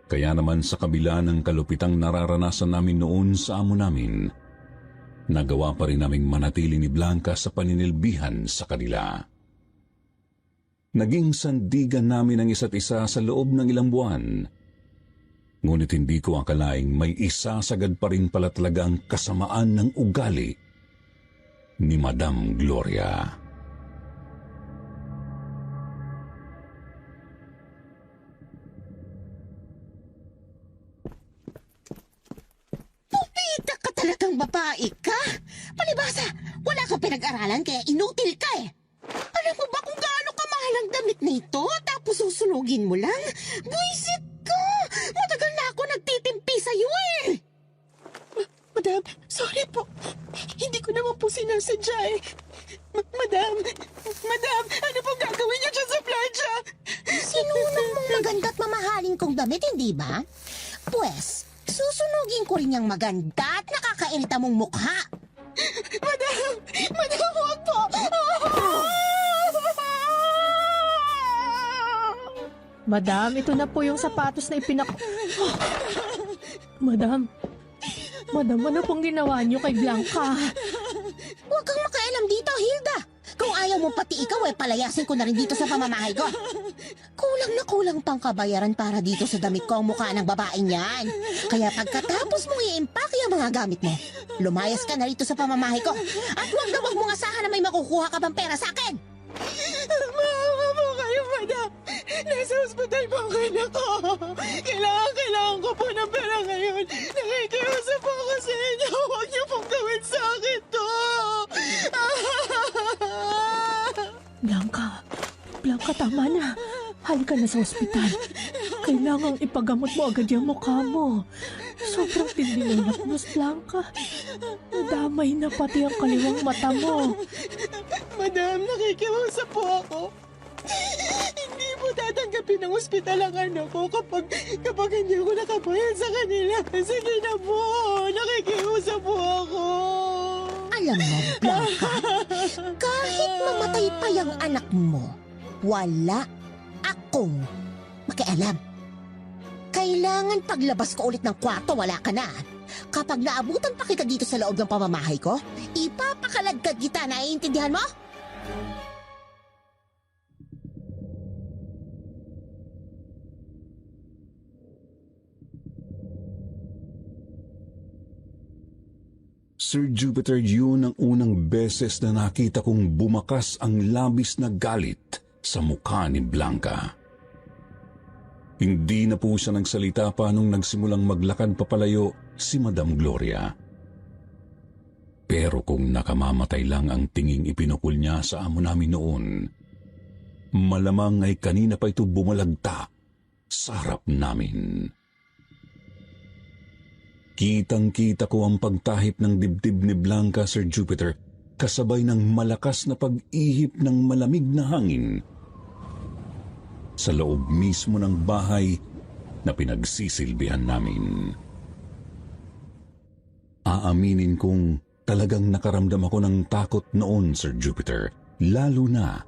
Speaker 2: Kaya naman sa kabila ng kalupitang nararanasan namin noon sa amo namin, nagawa pa rin naming manatili ni Blanca sa paninilbihan sa kanila. Naging sandigan namin ang isa't isa sa loob ng ilang buwan. Ngunit hindi ko akalaing may isasagad pa rin pala talaga ang kasamaan ng ugali ni Madam Gloria.
Speaker 9: Pupita ka talagang babae ka. Palibasa, wala kang pinag-aralan kaya inutil ka eh. Alam mo ba kung gaano kamahal ang damit na ito tapos susunugin mo lang? Buisit ka! Matagal na ako nagtitimpi sa'yo eh.
Speaker 8: Madam, sorry po. Hindi ko naman po sinasadya eh. Madam, ano pong gagawin niyo dyan sa plancha?
Speaker 9: Sinunong mong maganda at mamahalin kong damit, hindi ba? Pwes, susunugin ko rin yung maganda at nakakairita mong mukha.
Speaker 8: Madam, huwag po! Madam, ito na po yung sapatos na Madam, ano pong ginawa niyo kay Blanca?
Speaker 9: Huwag kang makailam dito, Hilda. Kung ayaw mo pati ikaw, palayasin ko na rin dito sa pamamahay ko. Kulang na kulang pang kabayaran para dito sa damit ko ang mukha ng babaeng yan. Kaya pagkatapos mong i-impake ang mga gamit mo, lumayas ka na rito sa pamamahay ko. At huwag na huwag mong asahan na may makukuha ka bang pera sa akin.
Speaker 8: Maawa po kayo, madam. Nasa ospital po ang anak ko. Kailangan ko po ng pera ngayon. Nakikiusap po ako sa inyo. Huwag niyo pong gawin sa akin to. Blanca, tama na. Halika na sa ospital. Kailangang ipagamot mo agad yung mukha mo. Sobrang tindi ng lakmos, Blanca. Nadamay na pati ang kaliwang mata mo. Madam, nakikiusap po ako. Hindi mo tatanggapin ng ospital ang anak ko kapag hindi ako nakabayad sa kanila. Sige na po, nakikiusap po ako.
Speaker 9: Alam mo, Blanca, kahit mamatay pa yung anak mo, wala akong makialam. Kailangan paglabas ko ulit ng kwarto, wala ka na. Kapag naabutan pa kita dito sa loob ng pamamahay ko, ipapakalagkad kita, naiintindihan mo?
Speaker 2: Sir Jupiter, yun ang unang beses na nakita kong bumakas ang labis na galit sa mukha ni Blanca. Hindi na po siya nagsalita pa nung nagsimulang maglakad papalayo si Madam Gloria. Pero kung nakamamatay lang ang tinging ipinukul niya sa amo namin noon, malamang ay kanina pa ito bumalagta sa harap namin. Kitang-kita ko ang pagtahip ng dibdib ni Blanca, Sir Jupiter, kasabay ng malakas na pag-ihip ng malamig na hangin sa loob mismo ng bahay na pinagsisilbihan namin. Aaminin kong talagang nakaramdam ako ng takot noon, Sir Jupiter, lalo na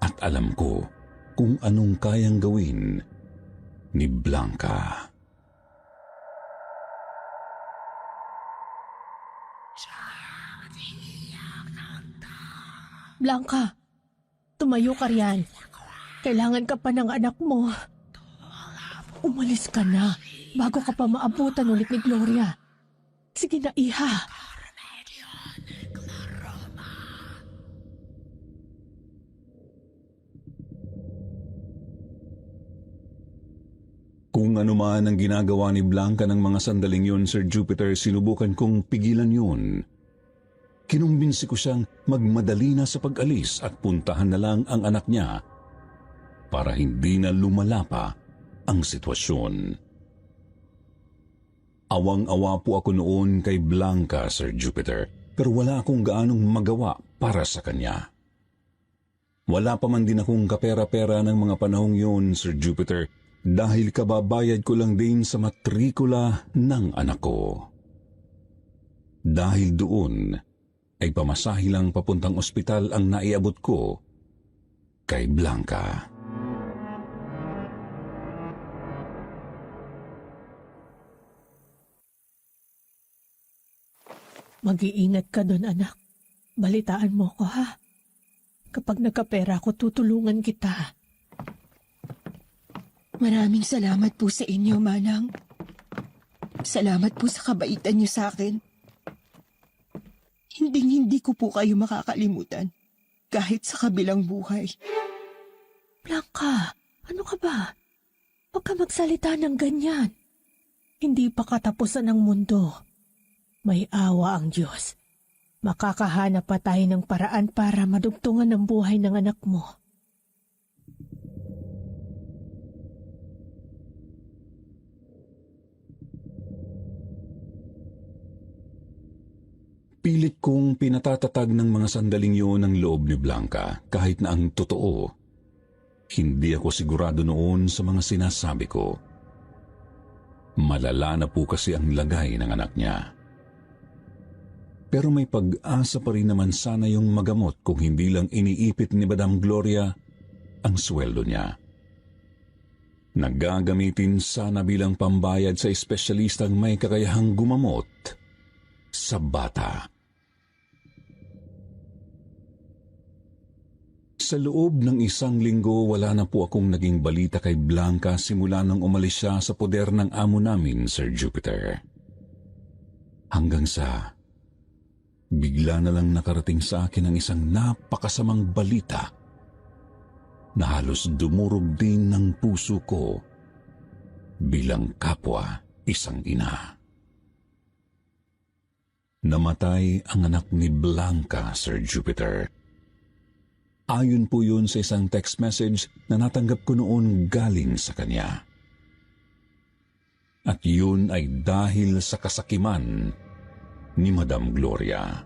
Speaker 2: at alam ko kung anong kayang gawin ni Blanca.
Speaker 7: Blanca, tumayo ka riyan. Kailangan ka pa ng anak mo. Umalis ka na bago ka pa maabutan ulit ni Gloria. Sige na, iha.
Speaker 2: Kung Kung ano man ang ginagawa ni Blanca ng mga sandaling yun, Sir Jupiter, sinubukan kong pigilan yun. Kinumbinsi ko siyang magmadali na sa pag-alis at puntahan na lang ang anak niya para hindi na lumala pa ang sitwasyon. Awang-awa po ako noon kay Blanca, Sir Jupiter, pero wala akong gaanong magawa para sa kanya. Wala pa man din akong kapera-pera ng mga panahong yun, Sir Jupiter, dahil kababayad ko lang din sa matrikula ng anak ko. Dahil doon, ay pamasahe lang papuntang ospital ang naiabot ko kay Blanca.
Speaker 7: Mag-iingat ka doon, anak. Balitaan mo ko, ha? Kapag nagkapera ko, tutulungan kita.
Speaker 8: Maraming salamat po sa inyo, Manang. Salamat po sa kabaitan niyo sa akin. Hindi ko po kayo makakalimutan kahit sa kabilang buhay.
Speaker 7: Blanca, ano ka ba? Huwag ka magsalita ng ganyan. Hindi pa katapusan ng mundo. May awa ang Diyos. Makakahanap pa tayo ng paraan para madugtungan ang buhay ng anak mo.
Speaker 2: Pilit kong pinatatatag ng mga sandaling yun ang loob ni Blanca, kahit na ang totoo, hindi ako sigurado noon sa mga sinasabi ko. Malala na po kasi ang lagay ng anak niya. Pero may pag-asa pa rin naman sana yung magamot kung hindi lang iniipit ni Madam Gloria ang sweldo niya. Nagagamitin sana bilang pambayad sa espesyalistang may kakayahang gumamot sa bata. Sa loob ng 1 linggo, wala na po akong naging balita kay Blanca simula nang umalis siya sa poder ng amo namin, Sir Jupiter. Hanggang sa bigla na lang nakarating sa akin ang isang napakasamang balita na halos dumurog din ng puso ko bilang kapwa isang ina. Namatay ang anak ni Blanca, Sir Jupiter. Ayon po yun sa isang text message na natanggap ko noon galing sa kanya. At yun ay dahil sa kasakiman ni Madam Gloria.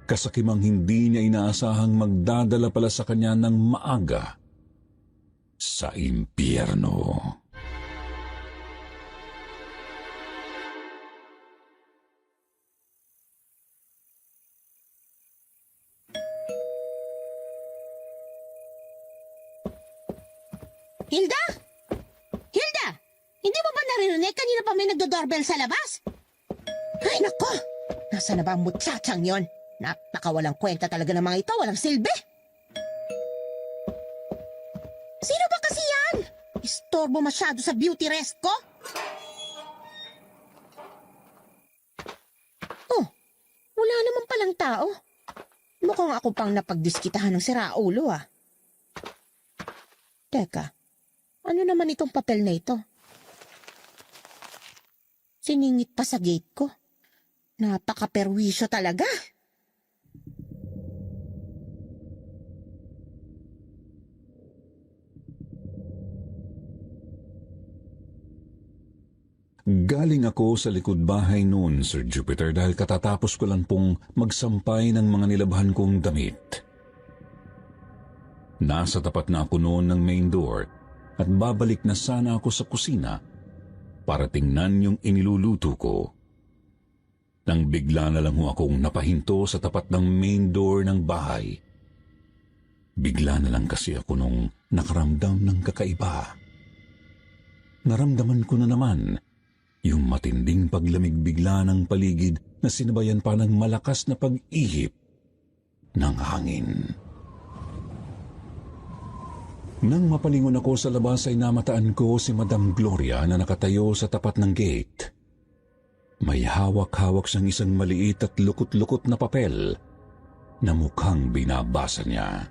Speaker 2: Kasakimang hindi niya inaasahang magdadala pala sa kanya ng maaga sa impyerno.
Speaker 9: Hilda? Hilda! Hindi mo ba naririnig? Kanina pa may nagdo-doorbell sa labas. Ay, nako! Nasaan na ba ang mutsatsang yon? Napakawalang kwenta talaga ng mga ito. Walang silbi. Sino ba kasi yan? Istorbo masyado sa beauty rest ko. Oh, wala naman palang tao. Mukhang ako pang napagdiskitahan ng siraulo ah. Teka. Ano naman itong papel na ito? Siningit pa sa gate ko. Napaka-perwisyo talaga.
Speaker 2: Galing ako sa likod bahay noon, Sir Jupiter, dahil katatapos ko lang pong magsampay ng mga nilabhan kong damit. Nasa tapat na ako noon ng main door at babalik na sana ako sa kusina para tingnan yung iniluluto ko. Nang bigla na lang akong napahinto sa tapat ng main door ng bahay. Bigla na lang kasi ako nung nakaramdam ng kakaiba. Naramdaman ko na naman yung matinding paglamig bigla ng paligid na sinabayan pa ng malakas na pag-ihip ng hangin. Nang mapalingon ako sa labas ay namataan ko si Madam Gloria na nakatayo sa tapat ng gate. May hawak-hawak siyang isang maliit at lukot-lukot na papel. na mukhang binabasa niya.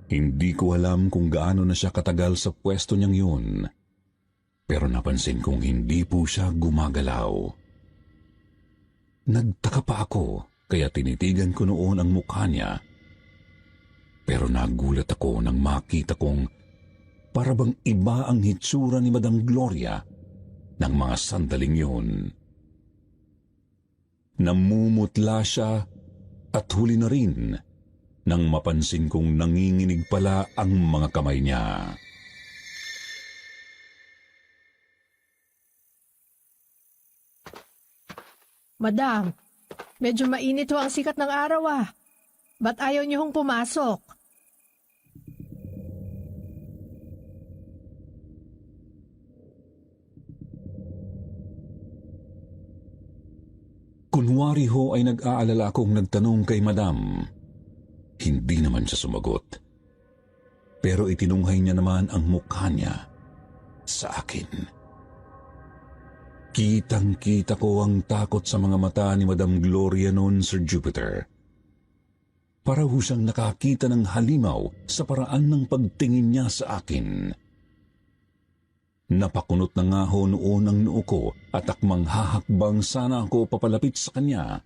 Speaker 2: Hindi ko alam kung gaano na siya katagal sa pwesto niyang yun. Pero napansin kong hindi po siya gumagalaw. Nagtaka pa ako, kaya tinitigan ko noon ang mukha niya. Pero nagulat ako nang makita kong parabang iba ang hitsura ni Madam Gloria ng mga sandaling yun. Namumutla siya at huli na rin nang mapansin kong nanginginig pala ang mga kamay niya.
Speaker 7: Madam, medyo mainit ho ang sikat ng araw ah. Ba't ayaw niyo hong pumasok?
Speaker 2: Kunwari ho ay nag-aalala akong nagtanong kay Madam. Hindi naman siya sumagot. Pero itinunghay niya naman ang mukha niya sa akin. Kitang-kita ko ang takot sa mga mata ni Madam Gloria noon, Sir Jupiter. Para ho siyang nakakita ng halimaw sa paraan ng pagtingin niya sa akin. Napakunot na nga ho noon ang noo ko at akmang hahakbang sana ako papalapit sa kanya.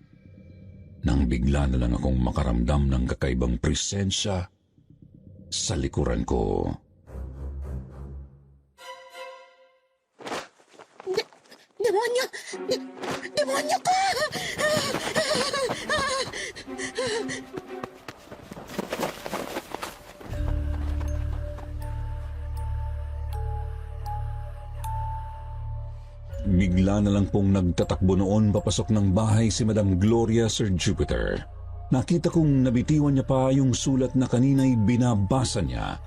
Speaker 2: Nang bigla na lang akong makaramdam ng kakaibang presensya sa likuran ko.
Speaker 9: Demonyo! Demonyo ka!
Speaker 2: Bigla na lang pong nagtatakbo noon papasok ng bahay si Madam Gloria, Sir Jupiter. Nakita kong nabitiwan niya pa yung sulat na kanina'y binabasa niya.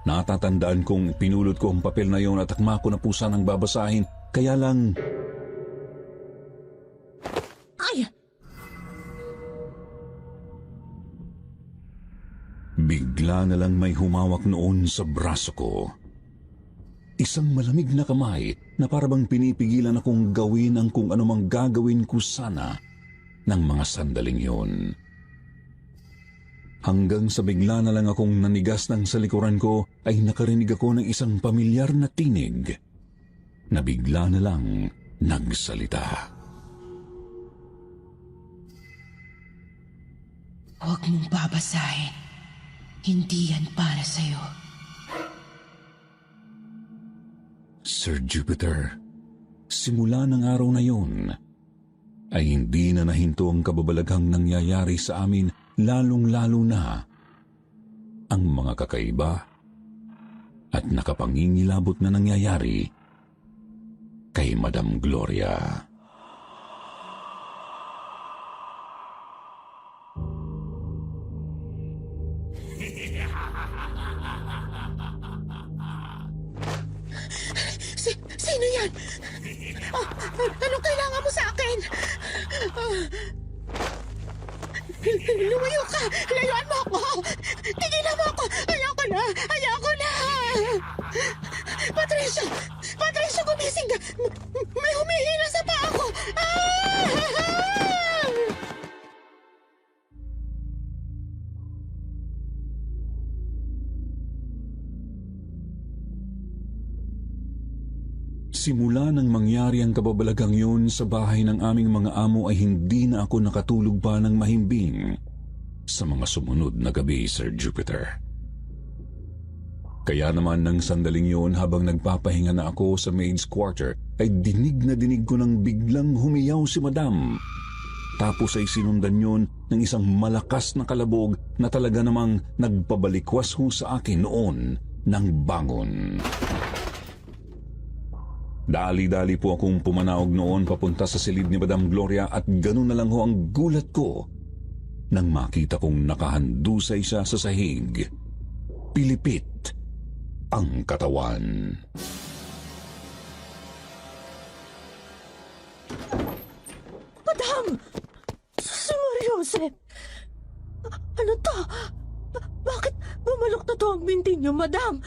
Speaker 2: Natatandaan kong pinulot ko ang papel na yon at akma ko na po sanang babasahin, kaya lang...
Speaker 9: Ay!
Speaker 2: Bigla na lang may humawak noon sa braso ko. Isang malamig na kamay na parabang pinipigilan akong gawin ang kung anumang gagawin ko sana ng mga sandaling yun. Hanggang sa bigla na lang akong nanigas ng sa likuran ko ay nakarinig ako ng isang pamilyar na tinig na bigla na lang nagsalita.
Speaker 8: Huwag mong babasahin. Hindi yan para sa'yo.
Speaker 2: Sir Jupiter, simula ng araw na yun, ay hindi na nahinto ang kababalaghang nangyayari sa amin, lalong-lalo na ang mga kakaiba at nakapangingilabot na nangyayari kay Madam Gloria.
Speaker 9: Sino yan? Anong kailangan mo sa akin? Lumayo ka! Layuan mo ako! Tigilan mo ako! Ayoko na! Ayoko na! Patricio! Patricio, gumising ka! May humihila sa paa ko!
Speaker 2: Simula nang mangyari ang kababalaghang yun sa bahay ng aming mga amo ay hindi na ako nakatulog pa ng mahimbing sa mga sumunod na gabi, Sir Jupiter. Kaya naman ng sandaling yun habang nagpapahinga na ako sa maid's quarter ay dinig ko nang biglang humiyaw si Madam. Tapos ay sinundan yun ng isang malakas na kalabog na talaga namang nagpabalikwas ho sa akin noon ng bangon. Dali-dali po akong pumanaog noon papunta sa silid ni Madam Gloria at ganun na lang ho ang gulat ko nang makita kong nakahandusay siya sa sahig. Pilipit ang katawan.
Speaker 7: Madam! Si Mariose! Ano to? Bakit bumalok na to ang binti niyo, Madam?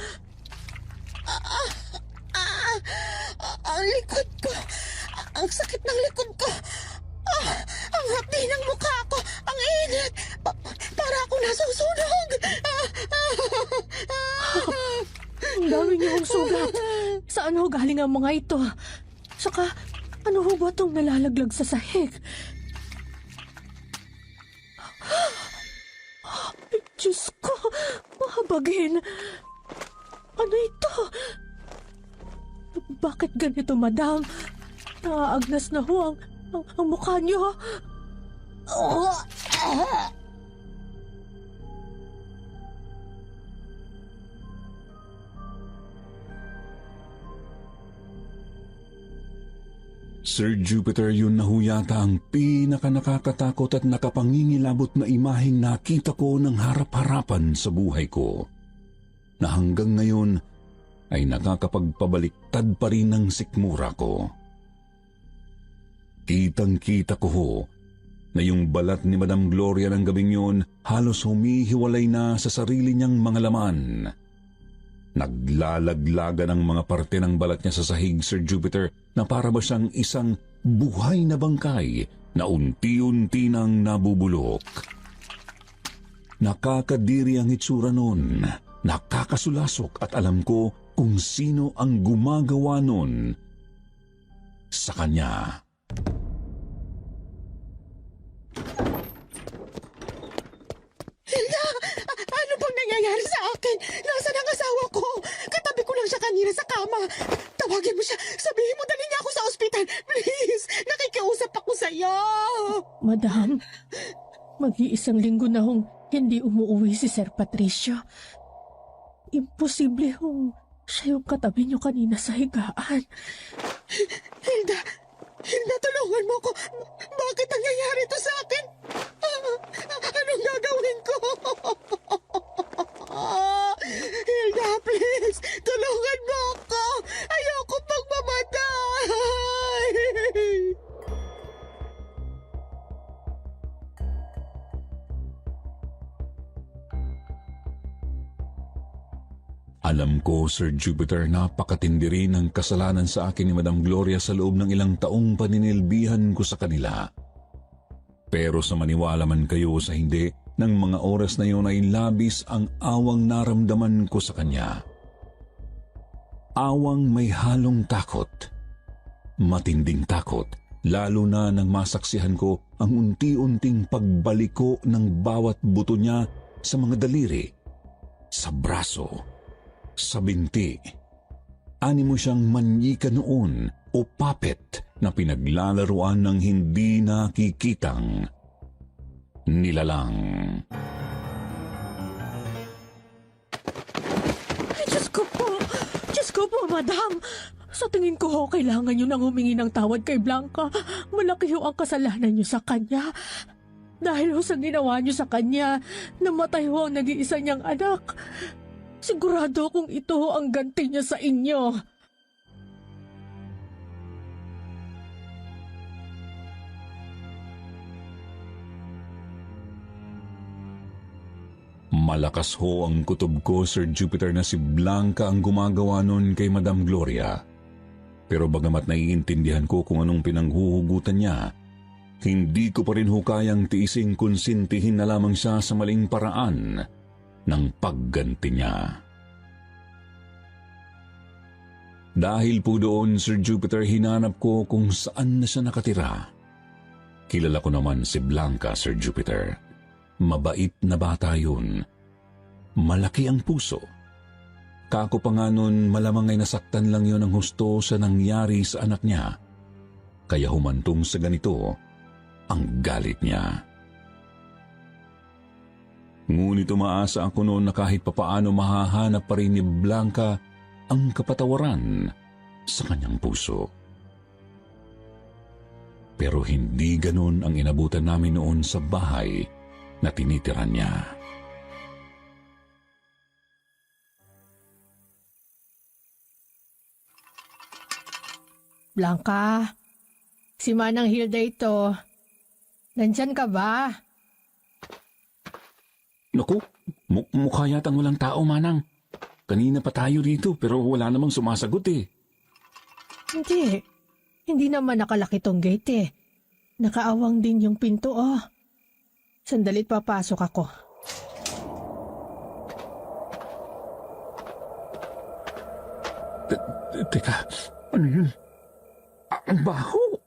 Speaker 9: Ang likod ko! Ang sakit ng likod ko! Ang hapdi ng mukha ko! Ang init! Para ako nasusunog!
Speaker 7: ho galing ang mga ito? Saka, ano ho ba itong nalalaglag sa sahig? Ay, Diyos ko! Mahabagin! Ano ito? Bakit ganito, madam? Naaagnas na ho ang mukha niyo.
Speaker 2: Sir Jupiter, yun na ho yata ang pinaka-nakakatakot at nakapangingilabot na imaheng nakita ko ng harap-harapan sa buhay ko. Na hanggang ngayon ay nakakapagpabaliktad pa rin ng sikmura ko. Kitang-kita ko ho na yung balat ni Madam Gloria ng gabing yun halos humihiwalay na sa sarili niyang mga laman. Naglalaglagan ang mga parte ng balat niya sa sahig, Sir Jupiter, na para ba siyang isang buhay na bangkay na unti-unti nang nabubulok. Nakakadiri ang itsura nun, nakakasulasok at alam ko kung sino ang gumagawa nun sa kanya.
Speaker 9: Hilda! Ano bang nangyayari sa akin? Nasaan ang asawa ko? Katabi ko lang siya kanina sa kama. Tawagin mo siya. Sabihin mo dali niya ako sa ospital. Please! Nakikiusap ako sa'yo.
Speaker 7: Madam, mag-iisang linggo na hong hindi umuwi si Sir Patricio. Imposible hong siya yung katabi niyo kanina sa higaan.
Speaker 9: Hilda! Hilda, tulungan mo ko. Bakit nangyayari ito sa akin? Anong gagawin ko? Hilda, please! Tulungan mo ako! Ayoko pang mamatay!
Speaker 2: Alam ko, Sir Jupiter, napakatindi rin ang kasalanan sa akin ni Madam Gloria sa loob ng ilang taong paninilbihan ko sa kanila. Pero sa maniwala man kayo sa hindi, ng mga oras na yun ay labis ang awang naramdaman ko sa kanya. Awang may halong takot. Matinding takot, lalo na nang masaksihan ko ang unti-unting pagbaliko ng bawat buto niya sa mga daliri, sa braso, sa binti. Animo siyang manyika noon o puppet na pinaglalaruan ng hindi nakikitang nilalang.
Speaker 7: Ay, Diyos ko po! Diyos ko po, madam! Sa tingin ko ho, kailangan niyo nang humingi ng tawad kay Blanca. Malaki ho ang kasalanan niyo sa kanya. Dahil ho sa ginawa niyo sa kanya, namatay ho ang nag-iisa niyang anak. Sigurado kung ito ho ang ganti niya sa inyo.
Speaker 2: Malakas ho ang kutob ko, Sir Jupiter, na si Blanca ang gumagawa nun kay Madam Gloria. Pero bagamat naiintindihan ko kung anong pinanghuhugutan niya, hindi ko pa rin ho kayang tiising konsintihin na lamang siya sa maling paraan ng pagganti niya. Dahil po doon, Sir Jupiter, hinanap ko kung saan na siya nakatira. Kilala ko naman si Blanca, Sir Jupiter. Mabait na bata yun. Malaki ang puso. Kako pa nga nun, malamang ay nasaktan lang yun ng husto sa nangyari sa anak niya. Kaya humantong sa ganito ang galit niya. Ngunit umaasa ako noon na kahit papaano mahahanap pa rin ni Blanca ang kapatawaran sa kanyang puso. Pero hindi ganon ang inabutan namin noon sa bahay na tinitira niya.
Speaker 7: Blanca, si Manang Hilda ito. Nandyan ka ba?
Speaker 2: Naku, mukha yatang walang tao, Manang. Kanina pa tayo dito pero wala namang sumasagot eh.
Speaker 7: Hindi. Hindi naman nakalaki tong gate eh. Nakaawang din yung pinto oh. Sandalit papasok ako.
Speaker 2: Teka, ano yun? Ang baho!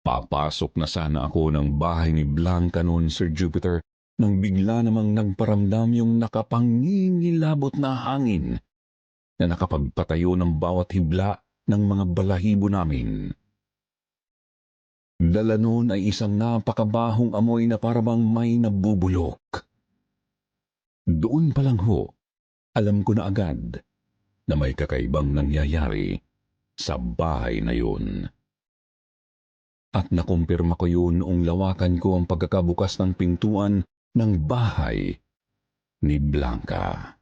Speaker 2: Papasok na sana ako ng bahay ni Blanca noon, Sir Jupiter, nang bigla namang nagparamdam yung nakapangingilabot na hangin na nakapagpatayo ng bawat hibla ng mga balahibo namin. Dala noon ay isang napakabahong amoy na parabang may nabubulok. Doon pa lang ho, alam ko na agad na may kakaibang nangyayari sa bahay na yun. At nakumpirma ko yun noong lawakan ko ang pagkakabukas ng pintuan ng bahay ni Blanca.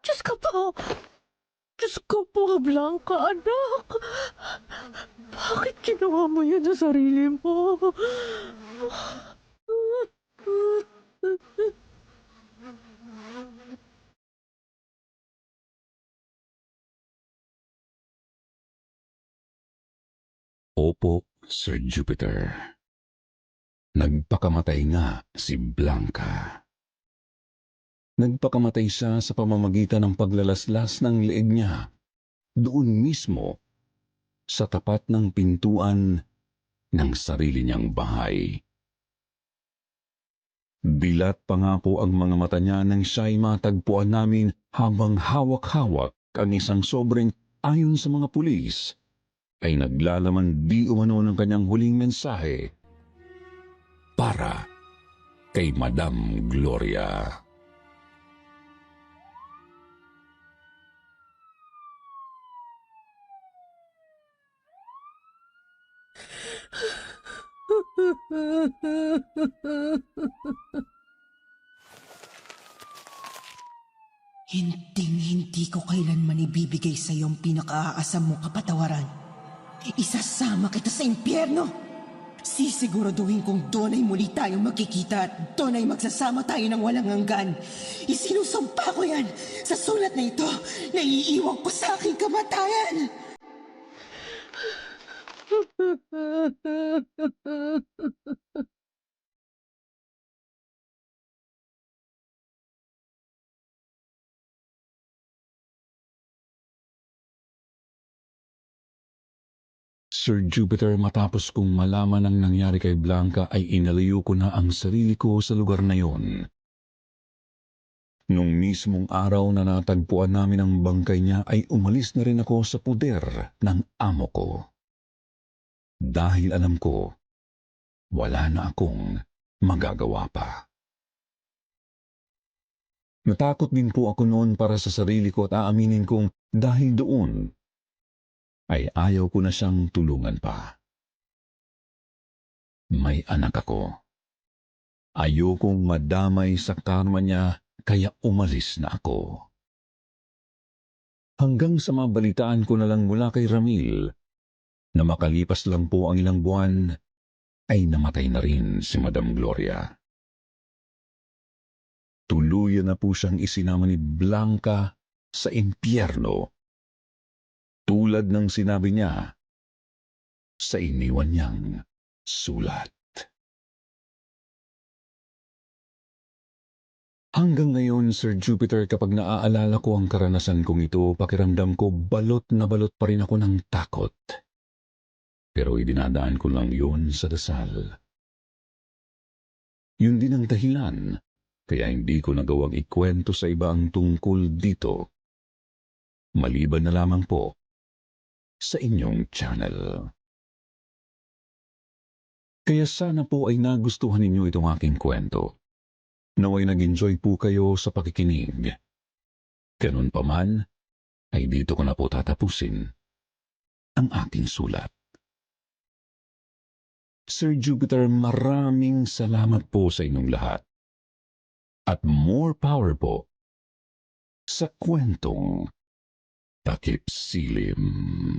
Speaker 7: Diyos ko po! Diyos ko po, Blanca, anak! Bakit ginawa mo yan sa sarili mo?
Speaker 2: Opo, Sir Jupiter. Nagpakamatay nga si Blanca. Nagpakamatay siya sa pamamagitan ng paglalaslas ng leeg niya doon mismo sa tapat ng pintuan ng sarili niyang bahay. Dilat pa nga po ang mga mata niya nang siya'y matagpuan namin habang hawak-hawak ang isang sobreng, ayon sa mga pulis, ay naglalaman di umano ng kanyang huling mensahe para kay Madam Gloria.
Speaker 9: Hinding-hindi ko kailanman ibibigay sa iyong pinakaaasam mong kapatawaran. Isasama kita sa impyerno! Sisiguraduhin kong doon ay muli tayong magkikita at doon ay magsasama tayo ng walang hanggan. Isinusumpa ko yan sa sulat na ito na iiwan ko sa aking kamatayan!
Speaker 2: Sir Jupiter, matapos kong malaman ang nangyari kay Blanca ay inalayo ko na ang sarili ko sa lugar na yon. Nung mismong araw na natagpuan namin ang bangkay niya ay umalis na rin ako sa puder ng amo ko. Dahil alam ko, wala na akong magagawa pa. Natakot din po ako noon para sa sarili ko at aaminin kong dahil doon ay ayaw ko na siyang tulungan pa. May anak ako. Ayokong madamay sa karma niya kaya umalis na ako. Hanggang sa mabalitaan ko na lang mula kay Ramil na makalipas lang po ang ilang buwan ay namatay na rin si Madam Gloria. Tuluyan na po siyang isinama ni Blanca sa impyerno. Tulad ng sinabi niya sa iniwan niyang sulat. Hanggang ngayon, Sir Jupiter, kapag naaalala ko ang karanasan kong ito, pakiramdam ko balot na balot pa rin ako ng takot. Pero idinadaan ko lang yun sa dasal. Yun din ang dahilan, kaya hindi ko nagawang ikwento sa iba ang tungkol dito. Maliban na lamang po sa inyong channel. Kaya sana po ay nagustuhan ninyo itong aking kwento. Naway nag-enjoy po kayo sa pakikinig. Ganun pa man, ay dito ko na po tatapusin ang aking sulat. Sir Jupiter, maraming salamat po sa inyong lahat. At more power po sa kwentong Takip Silim.